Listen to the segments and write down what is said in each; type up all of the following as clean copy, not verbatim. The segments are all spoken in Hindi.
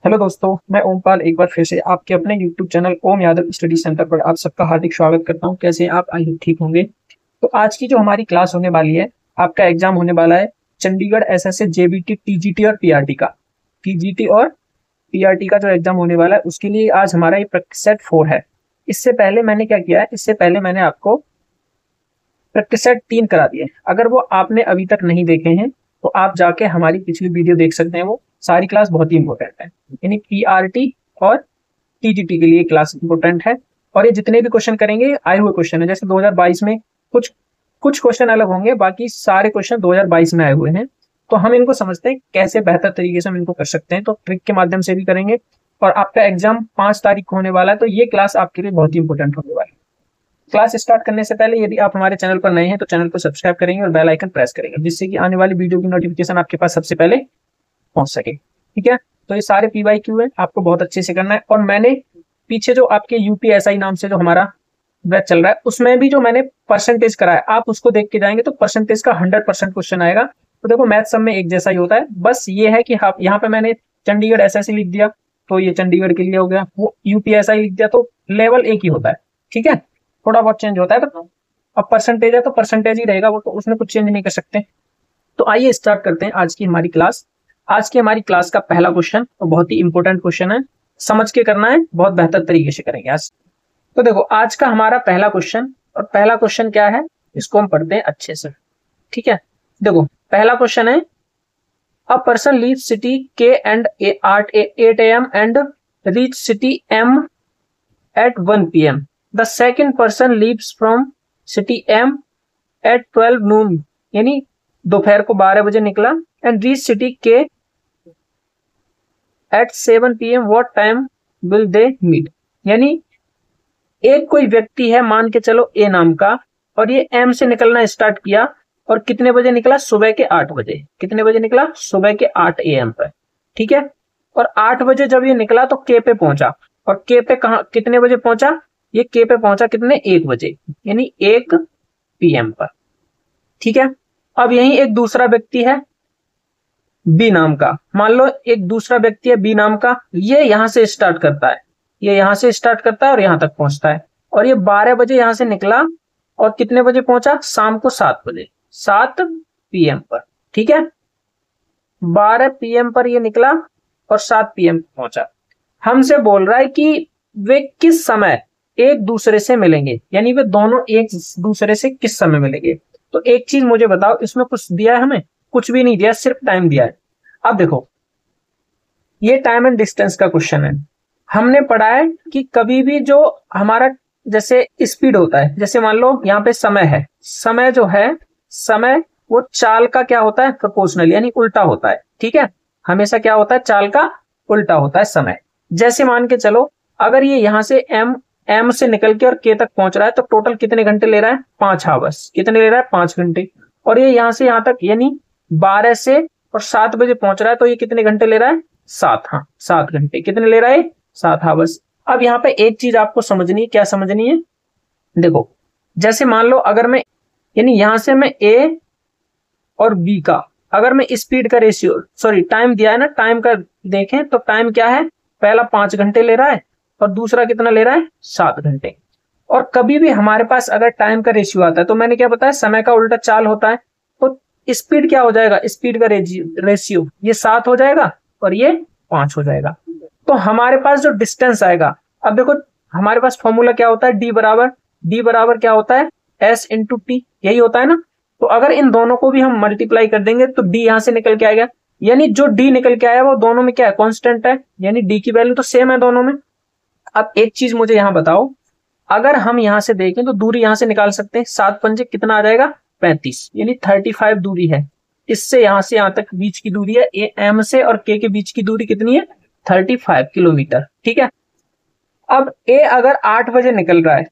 हेलो दोस्तों, मैं ओमपाल एक बार फिर से आपके अपने यूट्यूब चैनल ओम यादव स्टडी सेंटर पर आप सबका हार्दिक स्वागत करता हूं। कैसे हैं आप? आई होप ठीक होंगे। तो आज की जो हमारी क्लास होने वाली है, आपका एग्जाम होने वाला है चंडीगढ़ एसएससी जेबीटी टीजीटी और पीआरटी का। टीजीटी और पीआरटी का जो एग्जाम होने वाला है उसके लिए आज हमारा ये प्रैक्टिस सेट 4 है। इससे पहले मैंने क्या किया है, इससे पहले मैंने आपको प्रैक्टिस सेट 3 करा दिए। अगर वो आपने अभी तक नहीं देखे हैं तो आप जाके हमारी पिछली वीडियो देख सकते हैं। वो सारी क्लास बहुत ही इंपॉर्टेंट है, यानी पीआरटी और टीजीटी के लिए क्लास इंपॉर्टेंट है। और ये जितने भी क्वेश्चन करेंगे आए हुए क्वेश्चन है। जैसे 2022 में कुछ कुछ क्वेश्चन अलग होंगे, बाकी सारे क्वेश्चन 2022 में आए हुए हैं। तो हम इनको समझते हैं कैसे बेहतर तरीके से हम इनको कर सकते हैं, तो ट्रिक के माध्यम से भी करेंगे। और आपका एग्जाम 5 तारीख को होने वाला है, तो ये क्लास आपके लिए बहुत ही इंपॉर्टेंट होने वाली है। क्लास स्टार्ट करने से पहले यदि आप हमारे चैनल पर नए हैं तो चैनल को सब्सक्राइब करेंगे और बेल आइकन प्रेस करेंगे, जिससे कि आने वाली वीडियो की नोटिफिकेशन आपके पास सबसे पहले पहुंच सके। ठीक है, तो ये सारे पीवाईक्यू है, आपको बहुत अच्छे से करना है। और मैंने पीछे जो आपके यूपीएसआई नाम से जो हमारा बैच चल रहा है उसमें भी जो मैंने परसेंटेज करा है, आप उसको देख के जाएंगे तो परसेंटेज का 100% क्वेश्चन आएगा। तो देखो, मैथ सब में एक जैसा ही होता है, बस ये है कि आप यहाँ पे मैंने चंडीगढ़ एसएससी लिख दिया तो ये चंडीगढ़ के लिए हो गया, वो यूपीएसआई लिख दिया तो लेवल एक ही होता है। ठीक है, थोड़ा बहुत चेंज होता है, तो अब परसेंटेज है तो परसेंटेज ही रहेगा, वो तो उसमें कुछ चेंज नहीं कर सकते। तो आइए स्टार्ट करते हैं आज की हमारी क्लास। आज की हमारी क्लास का पहला क्वेश्चन और बहुत ही इंपॉर्टेंट क्वेश्चन है, समझ के करना है, बहुत बेहतर तरीके से करेंगे आज। तो देखो, आज का हमारा पहला क्वेश्चन, और पहला क्वेश्चन क्या है इसको हम पढ़ते हैं अच्छे से। ठीक है, देखो पहला क्वेश्चन है, अ पर्सन लीव सिटी के and 8 AM and reach city M at 1 PM. The second person leaves from city M at 12 noon, यानी दोपहर को 12 बजे निकला, and reach city K at 7 PM. What time will they meet? यानी एक कोई व्यक्ति है, मान के चलो ए नाम का, और ये M से निकलना स्टार्ट किया और कितने बजे निकला? सुबह के 8 बजे। कितने बजे निकला? सुबह के 8 AM पर। ठीक है, और 8 बजे जब ये निकला तो के पे पहुंचा, और के पे कहा कितने बजे पहुंचा? ये के पे पहुंचा कितने? 1 बजे, यानी 1 PM पर। ठीक है, अब यही एक दूसरा व्यक्ति है बी नाम का, मान लो एक दूसरा व्यक्ति है बी नाम का, ये यहां से स्टार्ट करता है, ये यहां से स्टार्ट करता है और यहां तक पहुंचता है, और ये 12 बजे यहां से निकला और कितने बजे पहुंचा? शाम को 7 बजे, 7 PM पर। ठीक है, 12 PM पर ये निकला और 7 PM पहुंचा। हमसे बोल रहा है कि वे किस समय एक दूसरे से मिलेंगे, यानी वे दोनों एक दूसरे से किस समय मिलेंगे। तो एक चीज मुझे बताओ, इसमें कुछ दिया है? हमें कुछ भी नहीं दिया, सिर्फ टाइम दिया है। अब देखो, ये टाइम एंड डिस्टेंस का क्वेश्चन है। हमने पढ़ा है कि कभी भी जो हमारा जैसे स्पीड होता है, जैसे मान लो यहाँ पे समय है, समय जो है, समय वो चाल का क्या होता है? प्रोपोर्शनल, यानी उल्टा होता है। ठीक है, हमेशा क्या होता है? चाल का उल्टा होता है समय। जैसे मान के चलो, अगर ये यहाँ से एम से निकल के और के तक पहुंच रहा है तो टोटल कितने घंटे ले रहा है? 5 आवर्स। कितने ले रहा है? 5 घंटे। और ये यहाँ से यहाँ तक यानी 12 से और 7 बजे पहुंच रहा है तो ये कितने घंटे ले रहा है? 7। हाँ, 7 घंटे। कितने ले रहा है? 7 आवर्स। अब यहाँ पे एक चीज आपको समझनी है, क्या समझनी है? देखो, जैसे मान लो अगर मैं, यानी यहां से मैं ए और बी का, अगर मैं स्पीड का रेशियो, सॉरी टाइम दिया है ना, टाइम का देखें तो टाइम क्या है? पहला 5 घंटे ले रहा है और दूसरा कितना ले रहा है? 7 घंटे। और कभी भी हमारे पास अगर टाइम का रेशियो आता है तो मैंने क्या बताया? समय का उल्टा चाल होता है, तो स्पीड क्या हो जाएगा? स्पीड का रेशियो ये 7 हो जाएगा और ये 5 हो जाएगा। तो हमारे पास जो डिस्टेंस आएगा, अब देखो हमारे पास फॉर्मूला क्या होता है? डी बराबर क्या होता है? एस इंटू टी, यही होता है ना। तो अगर इन दोनों को भी हम मल्टीप्लाई कर देंगे तो डी यहां से निकल के आएगा, यानी जो डी निकल के आया वो दोनों में क्या है? कांस्टेंट है, यानी डी की वैल्यू तो सेम है दोनों में। अब एक चीज मुझे यहां बताओ, अगर हम यहां से देखें तो दूरी यहां से निकाल सकते हैं, 7 पंजे कितना आ जाएगा? 35, यानी 35 दूरी है। इससे यहां से यहां तक बीच की दूरी है, ए एम से और के बीच की दूरी कितनी है? 35 किलोमीटर। ठीक है, अब ए अगर 8 बजे निकल रहा है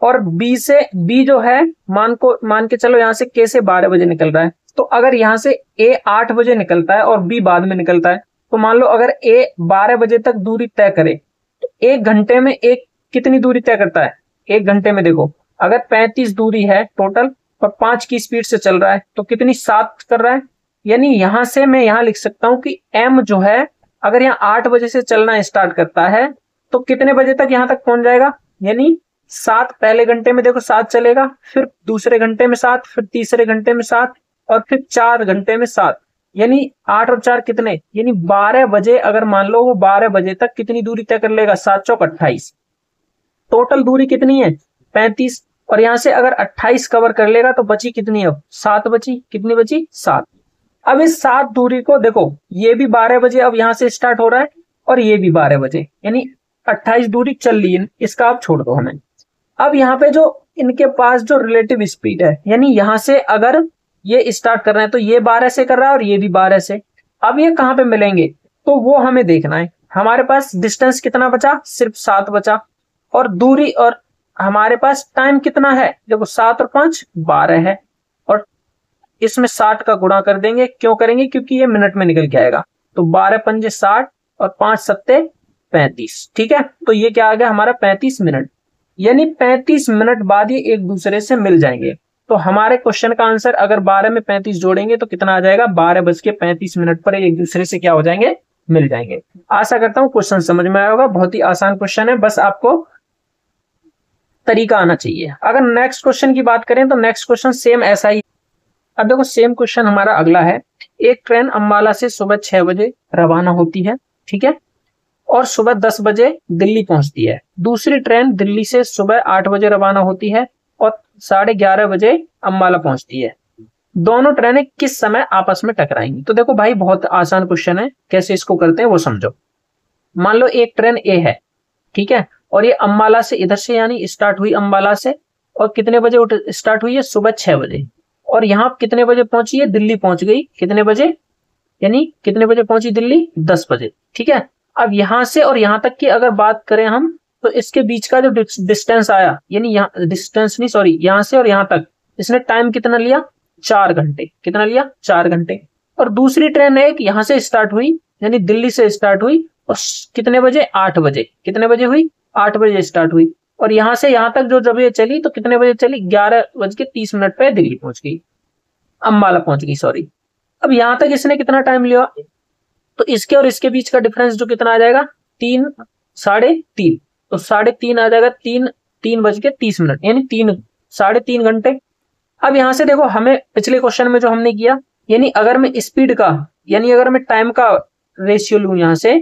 और बी जो है, मान के चलो यहां से के से 12 बजे निकल रहा है, तो अगर यहां से ए 8 बजे निकलता है और बी बाद में निकलता है, तो मान लो अगर ए 12 बजे तक दूरी तय करे तो 1 घंटे में एक कितनी दूरी तय करता है? 1 घंटे में देखो, अगर 35 दूरी है टोटल और 5 की स्पीड से चल रहा है तो कितनी? 7 कर रहा है। यानी यहां से मैं यहां लिख सकता हूं कि एम जो है अगर यहाँ 8 बजे से चलना स्टार्ट करता है तो कितने बजे तक यहाँ तक पहुंच जाएगा, यानी 7 पहले घंटे में देखो 7 चलेगा, फिर दूसरे घंटे में 7, फिर तीसरे घंटे में 7 और फिर 4 घंटे में 7, यानी 8 और 4 कितने, यानी 12 बजे। अगर मान लो वो 12 बजे तक कितनी दूरी तय कर लेगा, 7 चौक 28, टोटल दूरी कितनी है 35, और यहां से अगर 28 कवर कर लेगा तो बची कितनी, अब 7 बची, कितनी बची 7। अब इस 7 दूरी को देखो, ये भी 12 बजे अब यहां से स्टार्ट हो रहा है और ये भी 12 बजे, यानी 28 दूरी चल ली है, इसका आप छोड़ दो हमें। अब यहाँ पे जो इनके पास जो रिलेटिव स्पीड है, यानी यहां से अगर ये स्टार्ट कर रहे हैं तो ये 12 से कर रहा है और ये भी 12 से, अब ये कहां पे मिलेंगे तो वो हमें देखना है। हमारे पास डिस्टेंस कितना बचा, सिर्फ 7 बचा, और दूरी और हमारे पास टाइम कितना है, देखो 7 और 5 12 है, और इसमें 60 का गुणा कर देंगे, क्यों करेंगे, क्योंकि ये मिनट में निकल के आएगा, तो 12 पंजे 60 और 5 सत्ते 35, ठीक है, तो ये क्या आ गया हमारा 35 मिनट, यानी 35 मिनट बाद ये एक दूसरे से मिल जाएंगे। तो हमारे क्वेश्चन का आंसर अगर 12 में 35 जोड़ेंगे तो कितना आ जाएगा, 12:35 पर एक दूसरे से क्या हो जाएंगे, मिल जाएंगे। आशा करता हूं क्वेश्चन समझ में आया होगा, बहुत ही आसान क्वेश्चन है, बस आपको तरीका आना चाहिए। अगर नेक्स्ट क्वेश्चन की बात करें तो नेक्स्ट क्वेश्चन सेम ऐसा ही। अब देखो सेम क्वेश्चन हमारा अगला है, एक ट्रेन अंबाला से सुबह 6 बजे रवाना होती है, ठीक है, और सुबह 10 बजे दिल्ली पहुंचती है। दूसरी ट्रेन दिल्ली से सुबह 8 बजे रवाना होती है और 11:30 बजे अंबाला पहुंचती है। दोनों ट्रेनें किस समय आपस में टकराएंगी। तो देखो भाई बहुत आसान क्वेश्चन है, कैसे इसको करते हैं वो समझो। मान लो एक ट्रेन ए है, ठीक है, और ये अंबाला से इधर से यानी स्टार्ट हुई अंबाला से, और कितने बजे स्टार्ट हुई है, सुबह 6 बजे, और यहां कितने बजे पहुंची है, दिल्ली पहुंच गई कितने बजे, यानी कितने बजे पहुंची दिल्ली, 10 बजे, ठीक है। अब यहां से और यहां तक की अगर बात करें हम तो इसके बीच का जो डिस्टेंस आया, यानी यहाँ डिस्टेंस नहीं सॉरी, यहां से और यहां तक इसने टाइम कितना लिया, 4 घंटे, कितना लिया 4 घंटे। और दूसरी ट्रेन एक यहां से स्टार्ट हुई, यानी दिल्ली से स्टार्ट हुई, और कितने बजे, 8 बजे, कितने बजे हुई, 8 बजे स्टार्ट हुई, और यहां से यहां तक जो जब ये चली तो कितने बजे चली, 11:30 पे दिल्ली पहुंच गई, अंबाला पहुंच गई सॉरी। अब यहां तक इसने कितना टाइम लिया, तो इसके और इसके बीच का डिफरेंस जो कितना आ जाएगा, 3 3.5, तो 3.5 आ जाएगा, 3:30, यानी 3.5 घंटे। अब यहां से देखो हमें पिछले क्वेश्चन में जो हमने किया, यानी अगर मैं स्पीड का, यानी अगर मैं टाइम का रेशियो लूं, यहां से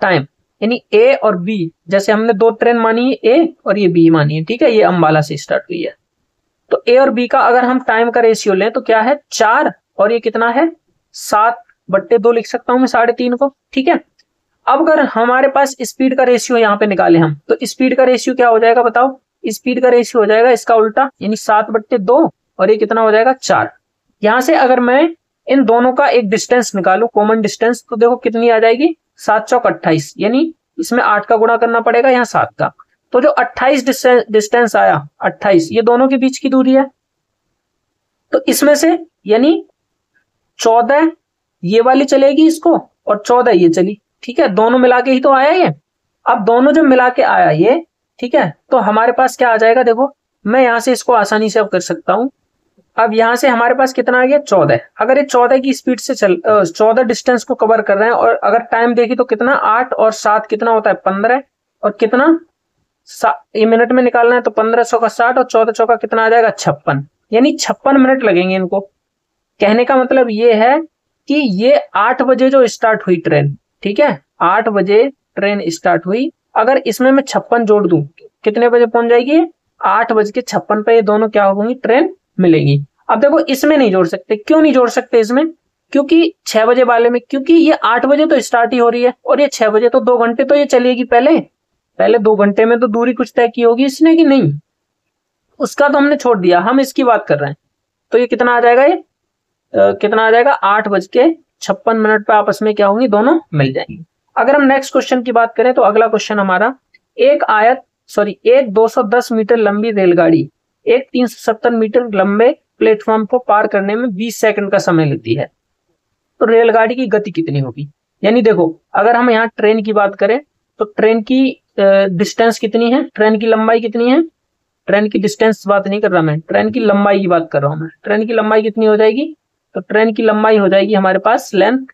टाइम, यानी ए और बी, जैसे हमने 2 ट्रेन मानी है ए और ये बी मानी है, ठीक है, ये अंबाला से स्टार्ट हुई है, तो ए और बी का अगर हम टाइम का रेशियो लें तो क्या है 4, और ये कितना है 7/2 लिख सकता हूं मैं 3.5 को, ठीक है। अब अगर हमारे पास स्पीड का रेशियो यहाँ पे निकाले हम, तो स्पीड का रेशियो क्या हो जाएगा बताओ, स्पीड का रेशियो हो जाएगा इसका उल्टा, यानी 7/2, और ये कितना हो जाएगा 4। यहां से अगर मैं इन दोनों का एक डिस्टेंस निकालू, कॉमन डिस्टेंस, तो देखो कितनी आ जाएगी, 7 चौक 28, यानी इसमें 8 का गुणा करना पड़ेगा, यहाँ 7 का, तो जो 28 डिस्टेंस आया, 28 ये दोनों के बीच की दूरी है, तो इसमें से यानी 14 ये वाली चलेगी इसको और 14 ये चली, ठीक है, दोनों मिला के ही तो आया ये। अब दोनों जब मिला के आया ये, ठीक है, तो हमारे पास क्या आ जाएगा, देखो मैं यहां से इसको आसानी से अब कर सकता हूं। अब यहां से हमारे पास कितना आ गया 14, अगर ये 14 की स्पीड से 14 डिस्टेंस को कवर कर रहे हैं, और अगर टाइम देखी तो कितना 8 और 7 कितना होता है 15, और कितना ये मिनट में निकालना है तो 1500 का 60 और 14 का कितना आ जाएगा 56, यानी 56 मिनट लगेंगे इनको। कहने का मतलब ये है कि ये 8 बजे जो स्टार्ट हुई ट्रेन, ठीक है, 8 बजे ट्रेन स्टार्ट हुई, अगर इसमें मैं 56 जोड़ दूं कितने बजे पहुंच जाएगी, 8:56 पे ये दोनों क्या होंगी, ट्रेन मिलेगी। अब देखो इसमें नहीं जोड़ सकते, क्यों नहीं जोड़ सकते इसमें, क्योंकि 6 बजे वाले में, क्योंकि ये 8 बजे तो स्टार्ट ही हो रही है और ये 6 बजे, तो 2 घंटे तो ये चलेगी, पहले 2 घंटे में तो दूरी कुछ तय की होगी इसने कि नहीं, उसका तो हमने छोड़ दिया, हम इसकी बात कर रहे हैं। तो ये कितना आ जाएगा, ये कितना आ जाएगा 8:56 पे आपस में क्या होंगी, दोनों मिल जाएंगी। अगर हम नेक्स्ट क्वेश्चन की बात करें तो अगला क्वेश्चन हमारा, एक 210 मीटर लंबी रेलगाड़ी एक 370 मीटर लंबे प्लेटफॉर्म को पार करने में 20 सेकंड का समय लेती है, तो रेलगाड़ी की गति कितनी होगी। यानी देखो अगर हम यहाँ ट्रेन की बात करें तो ट्रेन की डिस्टेंस कितनी है, ट्रेन की लंबाई कितनी है, ट्रेन की डिस्टेंस बात नहीं कर रहा मैं, ट्रेन की लंबाई की बात कर रहा हूं मैं। ट्रेन की लंबाई कितनी हो जाएगी, तो ट्रेन की लंबाई हो जाएगी हमारे पास लेंथ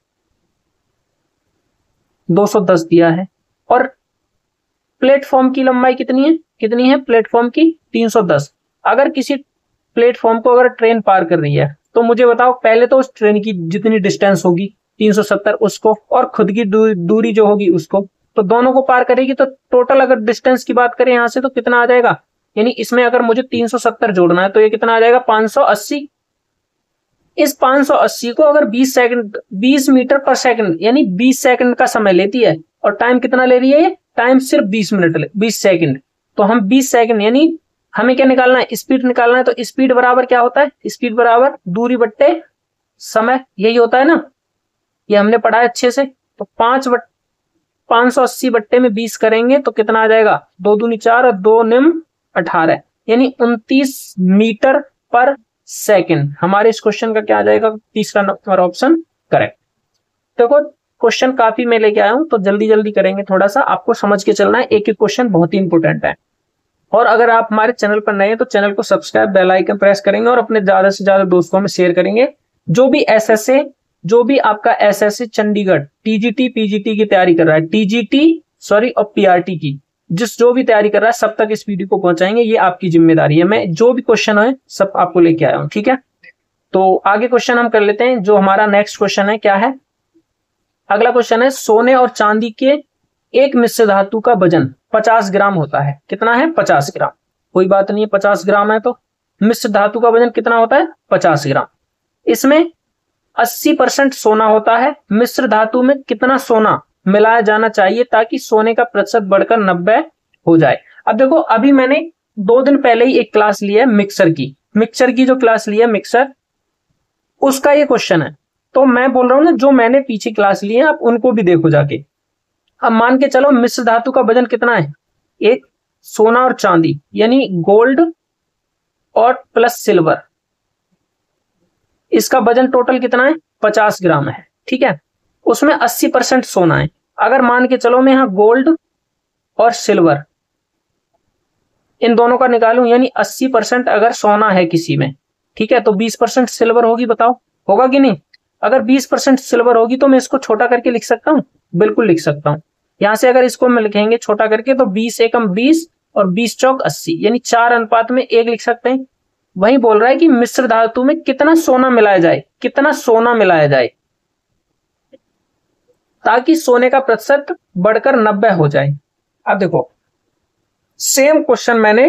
210 दिया है। और प्लेटफॉर्म की लंबाई कितनी है प्लेटफॉर्म की 310। अगर किसी प्लेटफॉर्म को अगर ट्रेन पार कर रही है तो मुझे बताओ पहले तो उस ट्रेन की जितनी डिस्टेंस होगी 370 उसको, और खुद की दूरी जो होगी उसको, तो दोनों को पार करेगी तो टोटल अगर डिस्टेंस की बात करें यहां से तो कितना आ जाएगा, यानी इसमें अगर मुझे 370 जोड़ना है तो ये कितना आ जाएगा 580। इस 580 को अगर 20 मीटर पर सेकंड यानी 20 सेकंड का समय लेती है, और टाइम कितना ले रही है ये, टाइम सिर्फ 20 सेकंड। तो हम 20 सेकंड यानी हमें क्या निकालना है, स्पीड निकालना है। तो स्पीड बराबर क्या होता है, स्पीड बराबर दूरी बट्टे समय, यही होता है ना, ये हमने पढ़ा है अच्छे से। तो 580 बट्टे में 20 करेंगे तो कितना आ जाएगा, 2 दूनी 4 और 2 निम 18, यानी 29 मीटर पर सेकंड। हमारे इस क्वेश्चन का क्या आ जाएगा, तीसरा नंबर ऑप्शन करेक्ट। देखो क्वेश्चन काफी मैं लेके आया हूं तो जल्दी जल्दी करेंगे, थोड़ा सा आपको समझ के चलना है, एक एक क्वेश्चन बहुत ही इंपॉर्टेंट है। और अगर आप हमारे चैनल पर नए हैं तो चैनल को सब्सक्राइब, बेल आइकन प्रेस करेंगे और अपने ज्यादा से ज्यादा दोस्तों में शेयर करेंगे। जो भी आपका एसएससी चंडीगढ़ टीजीटी पीजीटी की तैयारी कर रहा है, और पीआरटी की जो भी तैयारी कर रहा है, सब तक इस वीडियो को पहुंचाएंगे, ये आपकी जिम्मेदारी है। मैं जो भी क्वेश्चन है सब आपको लेके आया हूं, ठीक है। तो आगे क्वेश्चन हम कर लेते हैं। जो हमारा नेक्स्ट क्वेश्चन है क्या है, अगला क्वेश्चन है, सोने और चांदी के एक मिश्र धातु का वजन 50 ग्राम होता है। कितना है, 50 ग्राम। कोई बात नहीं है, 50 ग्राम है तो मिश्र धातु का वजन कितना होता है, 50 ग्राम। इसमें 80% सोना होता है। मिश्र धातु में कितना सोना मिलाया जाना चाहिए ताकि सोने का प्रतिशत बढ़कर 90 हो जाए। अब देखो, अभी मैंने 2 दिन पहले ही एक क्लास ली है मिक्सर की जो क्लास ली है मिक्सर, उसका ये क्वेश्चन है। तो मैं बोल रहा हूं ना, जो मैंने पीछे क्लास ली है आप उनको भी देखो जाके। अब मान के चलो मिश्र धातु का वजन कितना है, एक सोना और चांदी यानी गोल्ड और प्लस सिल्वर, इसका वजन टोटल कितना है, 50 ग्राम है, ठीक है। उसमें 80% सोना है। अगर मान के चलो मैं यहां गोल्ड और सिल्वर इन दोनों का निकालूं, यानी 80% अगर सोना है किसी में, ठीक है, तो 20% सिल्वर होगी। बताओ होगा कि नहीं। अगर 20% सिल्वर होगी तो मैं इसको छोटा करके लिख सकता हूं, बिल्कुल लिख सकता हूं। यहां से अगर इसको मैं लिखेंगे छोटा करके तो 20 एकम 20 और 20 चौक 80, यानी 4 अनुपात में 1 लिख सकते हैं। वही बोल रहा है कि मिश्र धातु में कितना सोना मिलाया जाए ताकि सोने का प्रतिशत बढ़कर 90 हो जाए। अब देखो सेम क्वेश्चन मैंने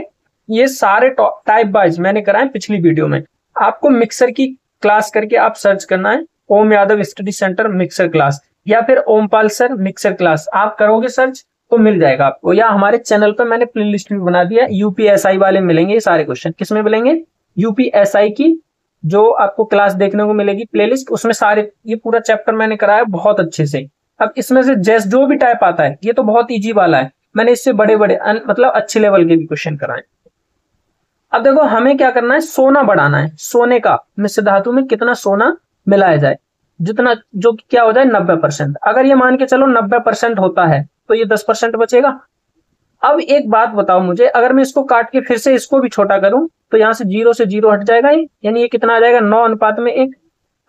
ये सारे टाइप वाइज मैंने कराए पिछली वीडियो में। आपको मिक्सर की क्लास करके आप सर्च करना है, Om Yadav study centre mixer class, या फिर ओमपाल सर मिक्सर क्लास, आप करोगे सर्च तो मिल जाएगा आपको। या हमारे चैनल पर मैंने प्लेलिस्ट भी बना दिया, यूपीएसआई वाले मिलेंगे ये सारे क्वेश्चन। किसमें मिलेंगे, यूपीएसआई की जो आपको क्लास देखने को मिलेगी प्लेलिस्ट, उसमें सारे ये पूरा चैप्टर मैंने कराया बहुत अच्छे से। अब इसमें से जैसे जो भी टाइप आता है, ये तो बहुत इजी वाला है, मैंने इससे बड़े बड़े मतलब अच्छे लेवल के भी क्वेश्चन कराए। अब देखो हमें क्या करना है, सोना बढ़ाना है। सोने का मिश्र धातु में कितना सोना मिलाया जाए, जितना जो क्या हो जाए 90%। अगर ये मान के चलो 90% होता है तो ये 10% बचेगा। अब एक बात बताओ मुझे, अगर मैं इसको काट के फिर से इसको भी छोटा करूं तो यहां से 0 से 0 हट जाएगा ये, यानी ये कितना आ जाएगा 9 अनुपात में 1।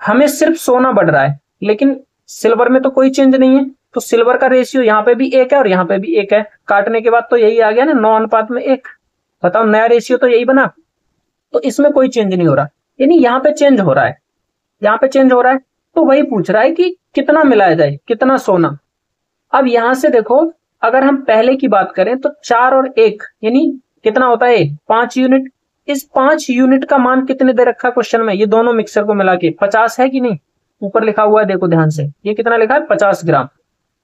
हमें सिर्फ सोना बढ़ रहा है लेकिन सिल्वर में तो कोई चेंज नहीं है, तो सिल्वर का रेशियो यहाँ पे भी 1 है और यहाँ पे भी 1 है। काटने के बाद तो यही आ गया ना 9 अनुपात में 1। बताओ नया रेशियो तो यही बना, तो इसमें कोई चेंज नहीं हो रहा, यानी यहाँ पे चेंज हो रहा है, यहाँ पे चेंज हो रहा है। तो वही पूछ रहा है कि कितना मिलाया जाए, कितना सोना। अब यहां से देखो, अगर हम पहले की बात करें तो 4 और 1 यानी कितना होता है 5 यूनिट। इस 5 यूनिट का मान कितने दे रखा क्वेश्चन में, ये दोनों मिक्सर को मिला के 50 है कि नहीं, ऊपर लिखा हुआ है देखो ध्यान से, ये कितना लिखा है 50 ग्राम।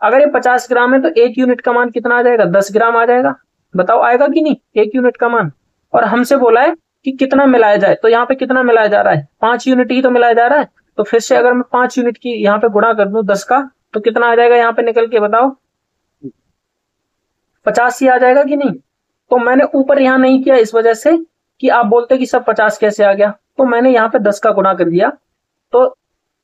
अगर ये 50 ग्राम है तो 1 यूनिट का मान कितना आ जाएगा, 10 ग्राम आ जाएगा। बताओ आएगा कि नहीं 1 यूनिट का मान। और हमसे बोला है कि कितना मिलाया जाए, तो यहाँ पे कितना मिलाया जा रहा है, 5 यूनिट ही तो मिलाया जा रहा है। तो फिर से अगर मैं 5 यूनिट की यहाँ पे गुणा कर दूं 10 का, तो कितना आ जाएगा यहाँ पे निकल के, बताओ 50 ही आ जाएगा कि नहीं। तो मैंने ऊपर यहाँ नहीं किया इस वजह से कि आप बोलते कि सब 50 कैसे आ गया, तो मैंने यहाँ पे 10 का गुणा कर दिया। तो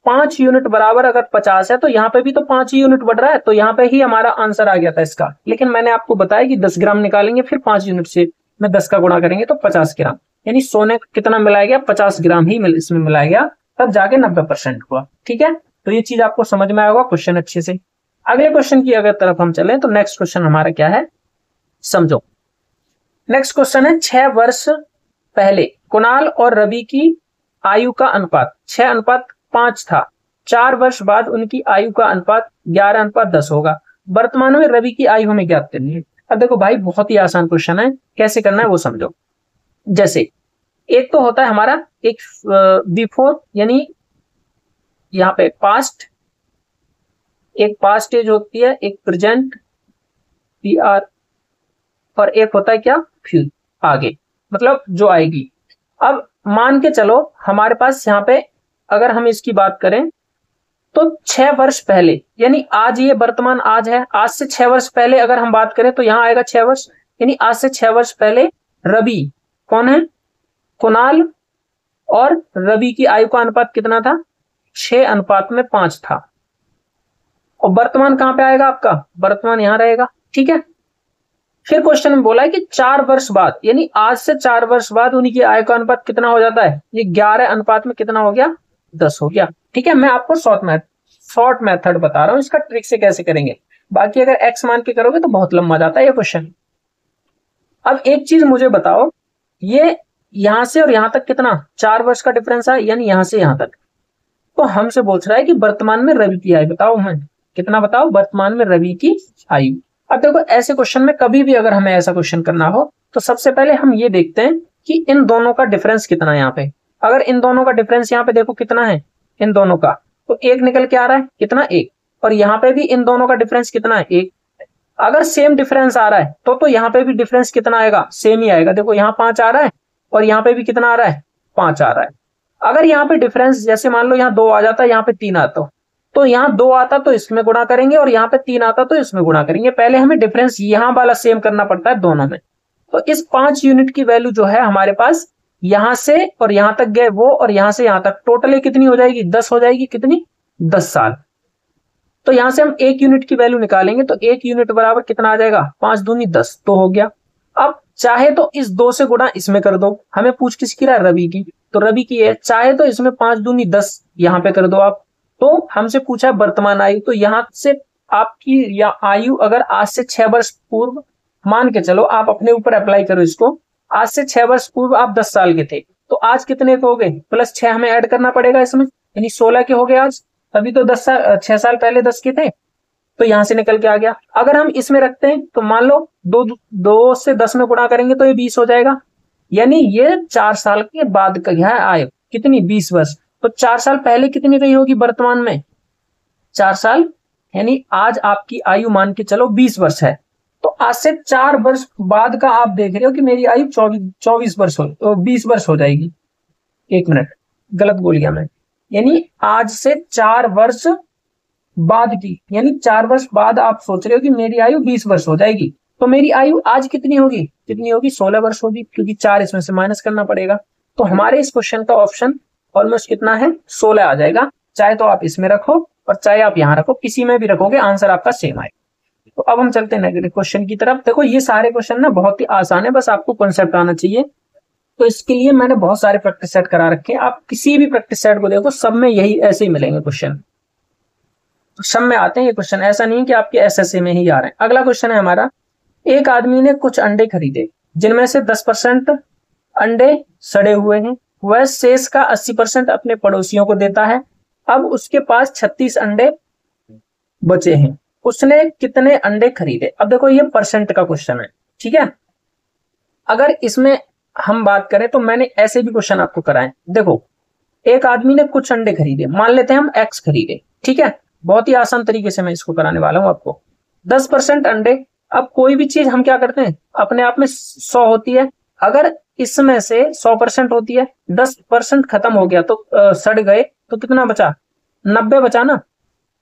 5 यूनिट बराबर अगर 50 है तो यहाँ पे भी तो 5 यूनिट बढ़ रहा है, तो यहाँ पे ही हमारा आंसर आ गया था इसका। लेकिन मैंने आपको बताया कि 10 ग्राम निकालेंगे फिर 5 यूनिट से मैं 10 का गुणा करेंगे तो 50 ग्राम, यानी सोने कितना मिलाया गया 50 ग्राम ही इसमें मिलाया गया, तब जाके 90% हुआ। ठीक है, तो ये चीज आपको समझ में आया होगा क्वेश्चन अच्छे से। अगले क्वेश्चन की अगर तरफ हम चलें तो नेक्स्ट क्वेश्चन हमारा क्या है, समझो। नेक्स्ट क्वेश्चन है 6 वर्ष पहले कुणाल और रवि की आयु का अनुपात 6:5 था। 4 वर्ष बाद उनकी आयु का अनुपात 11:10 होगा। वर्तमान में रवि की आयु हमें ज्ञात करनी है। अब देखो भाई बहुत ही आसान क्वेश्चन है, कैसे करना है वो समझो। जैसे एक तो होता है हमारा एक बिफोर यानी यहाँ पे पास्ट, एक पास्ट एज होती है, एक प्रेजेंट PR, और एक होता है क्या फ्यूचर, आगे मतलब जो आएगी। अब मान के चलो हमारे पास यहाँ पे अगर हम इसकी बात करें तो 6 वर्ष पहले यानी आज, ये वर्तमान आज है, आज से 6 वर्ष पहले अगर हम बात करें तो यहाँ आएगा 6 वर्ष, यानी आज से 6 वर्ष पहले रवि कौन है, कुणाल और रवि की आयु का अनुपात कितना था, 6:5 था। और वर्तमान कहां पे आएगा आपका, वर्तमान यहां रहेगा, ठीक है। फिर क्वेश्चन में बोला है कि 4 वर्ष बाद यानी आज से 4 वर्ष बाद उनकी आय का अनुपात कितना हो जाता है, ये 11 कितना हो गया, 10 हो गया, ठीक है। मैं आपको शॉर्ट मेथड बता रहा हूं, इसका ट्रिक से कैसे करेंगे, बाकी अगर x मान के करोगे तो बहुत लंबा जाता है ये क्वेश्चन। अब एक चीज मुझे बताओ, ये यहां से और यहां तक कितना 4 वर्ष का डिफरेंस है, यानी यहां से यहां तक, तो हमसे पूछ रहा है कि वर्तमान में रवि की आयु बताओ, हमें कितना बताओ वर्तमान में रवि की आयु। अब देखो ऐसे क्वेश्चन में कभी भी अगर हमें ऐसा क्वेश्चन करना हो तो सबसे पहले हम ये देखते हैं कि इन दोनों का डिफरेंस कितना है यहाँ पे। अगर इन दोनों का डिफरेंस यहाँ पे देखो कितना है इन दोनों का, तो 1 निकल के आ रहा है, कितना 1, और यहाँ पे भी इन दोनों का डिफरेंस कितना है 1। अगर सेम डिफरेंस आ रहा है तो यहाँ पे भी डिफरेंस कितना आएगा, सेम ही आएगा। देखो यहाँ 5 आ रहा है और यहाँ पे भी कितना आ रहा है, 5 आ रहा है। अगर यहाँ पे डिफरेंस जैसे मान लो यहाँ 2 आ जाता है, यहाँ पे 3 आता, तो यहाँ 2 आता तो इसमें गुणा करेंगे और यहाँ पे 3 आता तो इसमें गुणा करेंगे। पहले हमें डिफरेंस यहाँ वाला सेम करना पड़ता है दोनों में। तो इस 5 यूनिट की वैल्यू जो है हमारे पास यहां से और यहां तक गए वो, और यहां से यहां तक टोटल कितनी हो जाएगी, 10 हो जाएगी, कितनी 10 साल। तो यहां से हम 1 यूनिट की वैल्यू निकालेंगे तो 1 यूनिट बराबर कितना आ जाएगा, 5 दूनी 10, तो हो गया। अब चाहे तो इस 2 से गुणा इसमें कर दो, हमें पूछ किसकी रहा है, रवि की, तो रवि की है। चाहे तो इसमें 5 दूनी 10 यहां पे कर दो आप, तो हमसे पूछा वर्तमान आयु, तो यहां से आपकी या आयु अगर आज से 6 वर्ष पूर्व मान के चलो, आप अपने ऊपर अप्लाई करो इसको, आज से 6 वर्ष पूर्व आप 10 साल के थे, तो आज कितने के हो गए, प्लस 6 हमें ऐड करना पड़ेगा इसमें, यानी 16 के हो गए आज। अभी तो 6 साल पहले 10 के थे, तो यहां से निकल के आ गया। अगर हम इसमें रखते हैं तो मान लो 2 से 10 में गुणा करेंगे तो ये 20 हो जाएगा, यानी ये 4 साल के बाद का है आयु, कितनी 20 वर्ष। तो 4 साल पहले कितनी रही होगी वर्तमान में, 4 साल, यानी आज आपकी आयु मान के चलो 20 वर्ष है। तो आज से 4 वर्ष बाद का आप देख रहे हो कि मेरी आयु 24 वर्ष हो, तो 20 वर्ष हो जाएगी। 1 मिनट गलत बोल गया मैं, यानी आज से 4 वर्ष बाद की, यानी 4 वर्ष बाद आप सोच रहे हो कि मेरी आयु 20 वर्ष हो जाएगी, तो मेरी आयु आज कितनी होगी, कितनी होगी 16 वर्ष होगी, क्योंकि 4 इसमें से माइनस करना पड़ेगा। तो हमारे इस क्वेश्चन का ऑप्शन ऑलमोस्ट कितना है, 16 आ जाएगा। चाहे तो आप इसमें रखो और चाहे आप यहां रखो, किसी में भी रखोगे आंसर आपका सेम आएगा। तो अब हम चलते हैं नेगेटिव क्वेश्चन की तरफ। देखो ये सारे क्वेश्चन ना बहुत ही आसान है, बस आपको कॉन्सेप्ट आना चाहिए। तो इसके लिए मैंने बहुत सारे प्रैक्टिस सेट करा रखे हैं, आप किसी भी प्रैक्टिस सेट को देखो सब में यही ऐसे ही मिलेंगे क्वेश्चन, तो सब में आते हैं ये क्वेश्चन, ऐसा नहीं है कि आपके एसएससी में ही आ रहे हैं। अगला क्वेश्चन है हमारा, एक आदमी ने कुछ अंडे खरीदे जिनमें से 10% अंडे सड़े हुए हैं, वह शेष का 80% अपने पड़ोसियों को देता है। अब उसके पास 36 अंडे बचे हैं, उसने कितने अंडे खरीदे। अब देखो ये परसेंट का क्वेश्चन है, ठीक है। अगर इसमें हम बात करें तो मैंने ऐसे भी क्वेश्चन आपको कराए। देखो एक आदमी ने कुछ अंडे खरीदे, मान लेते हैं हम x खरीदे, ठीक है। बहुत ही आसान तरीके से मैं इसको कराने वाला हूं आपको। 10% अंडे, अब कोई भी चीज हम क्या करते हैं अपने आप में 100 होती है, अगर इसमें से 100% होती है, 10% खत्म हो गया तो सड़ गए, तो कितना बचा, 90 बचा ना,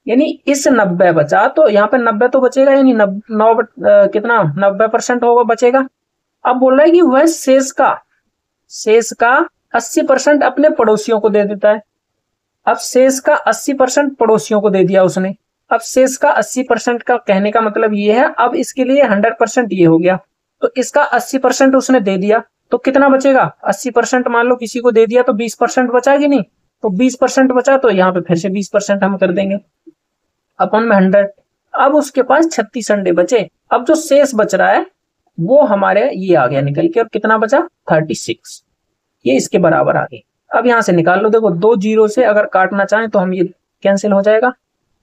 यानी इस 90 बचा, तो यहाँ पे 90 तो बचेगा, यानी 9 90% होगा बचेगा। अब बोल रहा है कि वह शेष का 80% अपने पड़ोसियों को दे देता है। अब शेष का 80% पड़ोसियों को दे दिया उसने। अब शेष का 80% का कहने का मतलब ये है, अब इसके लिए 100% ये हो गया, तो इसका 80% उसने दे दिया, तो कितना बचेगा 80% मान लो किसी को दे दिया तो 20% बचा कि नहीं, तो 20% बचा, तो यहाँ पे फिर से 20% हम कर देंगे अपन में 100। अब उसके पास 36 अंडे बचे। अब जो शेष बच रहा है वो हमारे ये आ गया निकल के, और कितना बचा 36, ये इसके बराबर आ गई। अब यहां से निकाल लो, देखो 2 जीरो से अगर काटना चाहें तो हम ये कैंसिल हो जाएगा,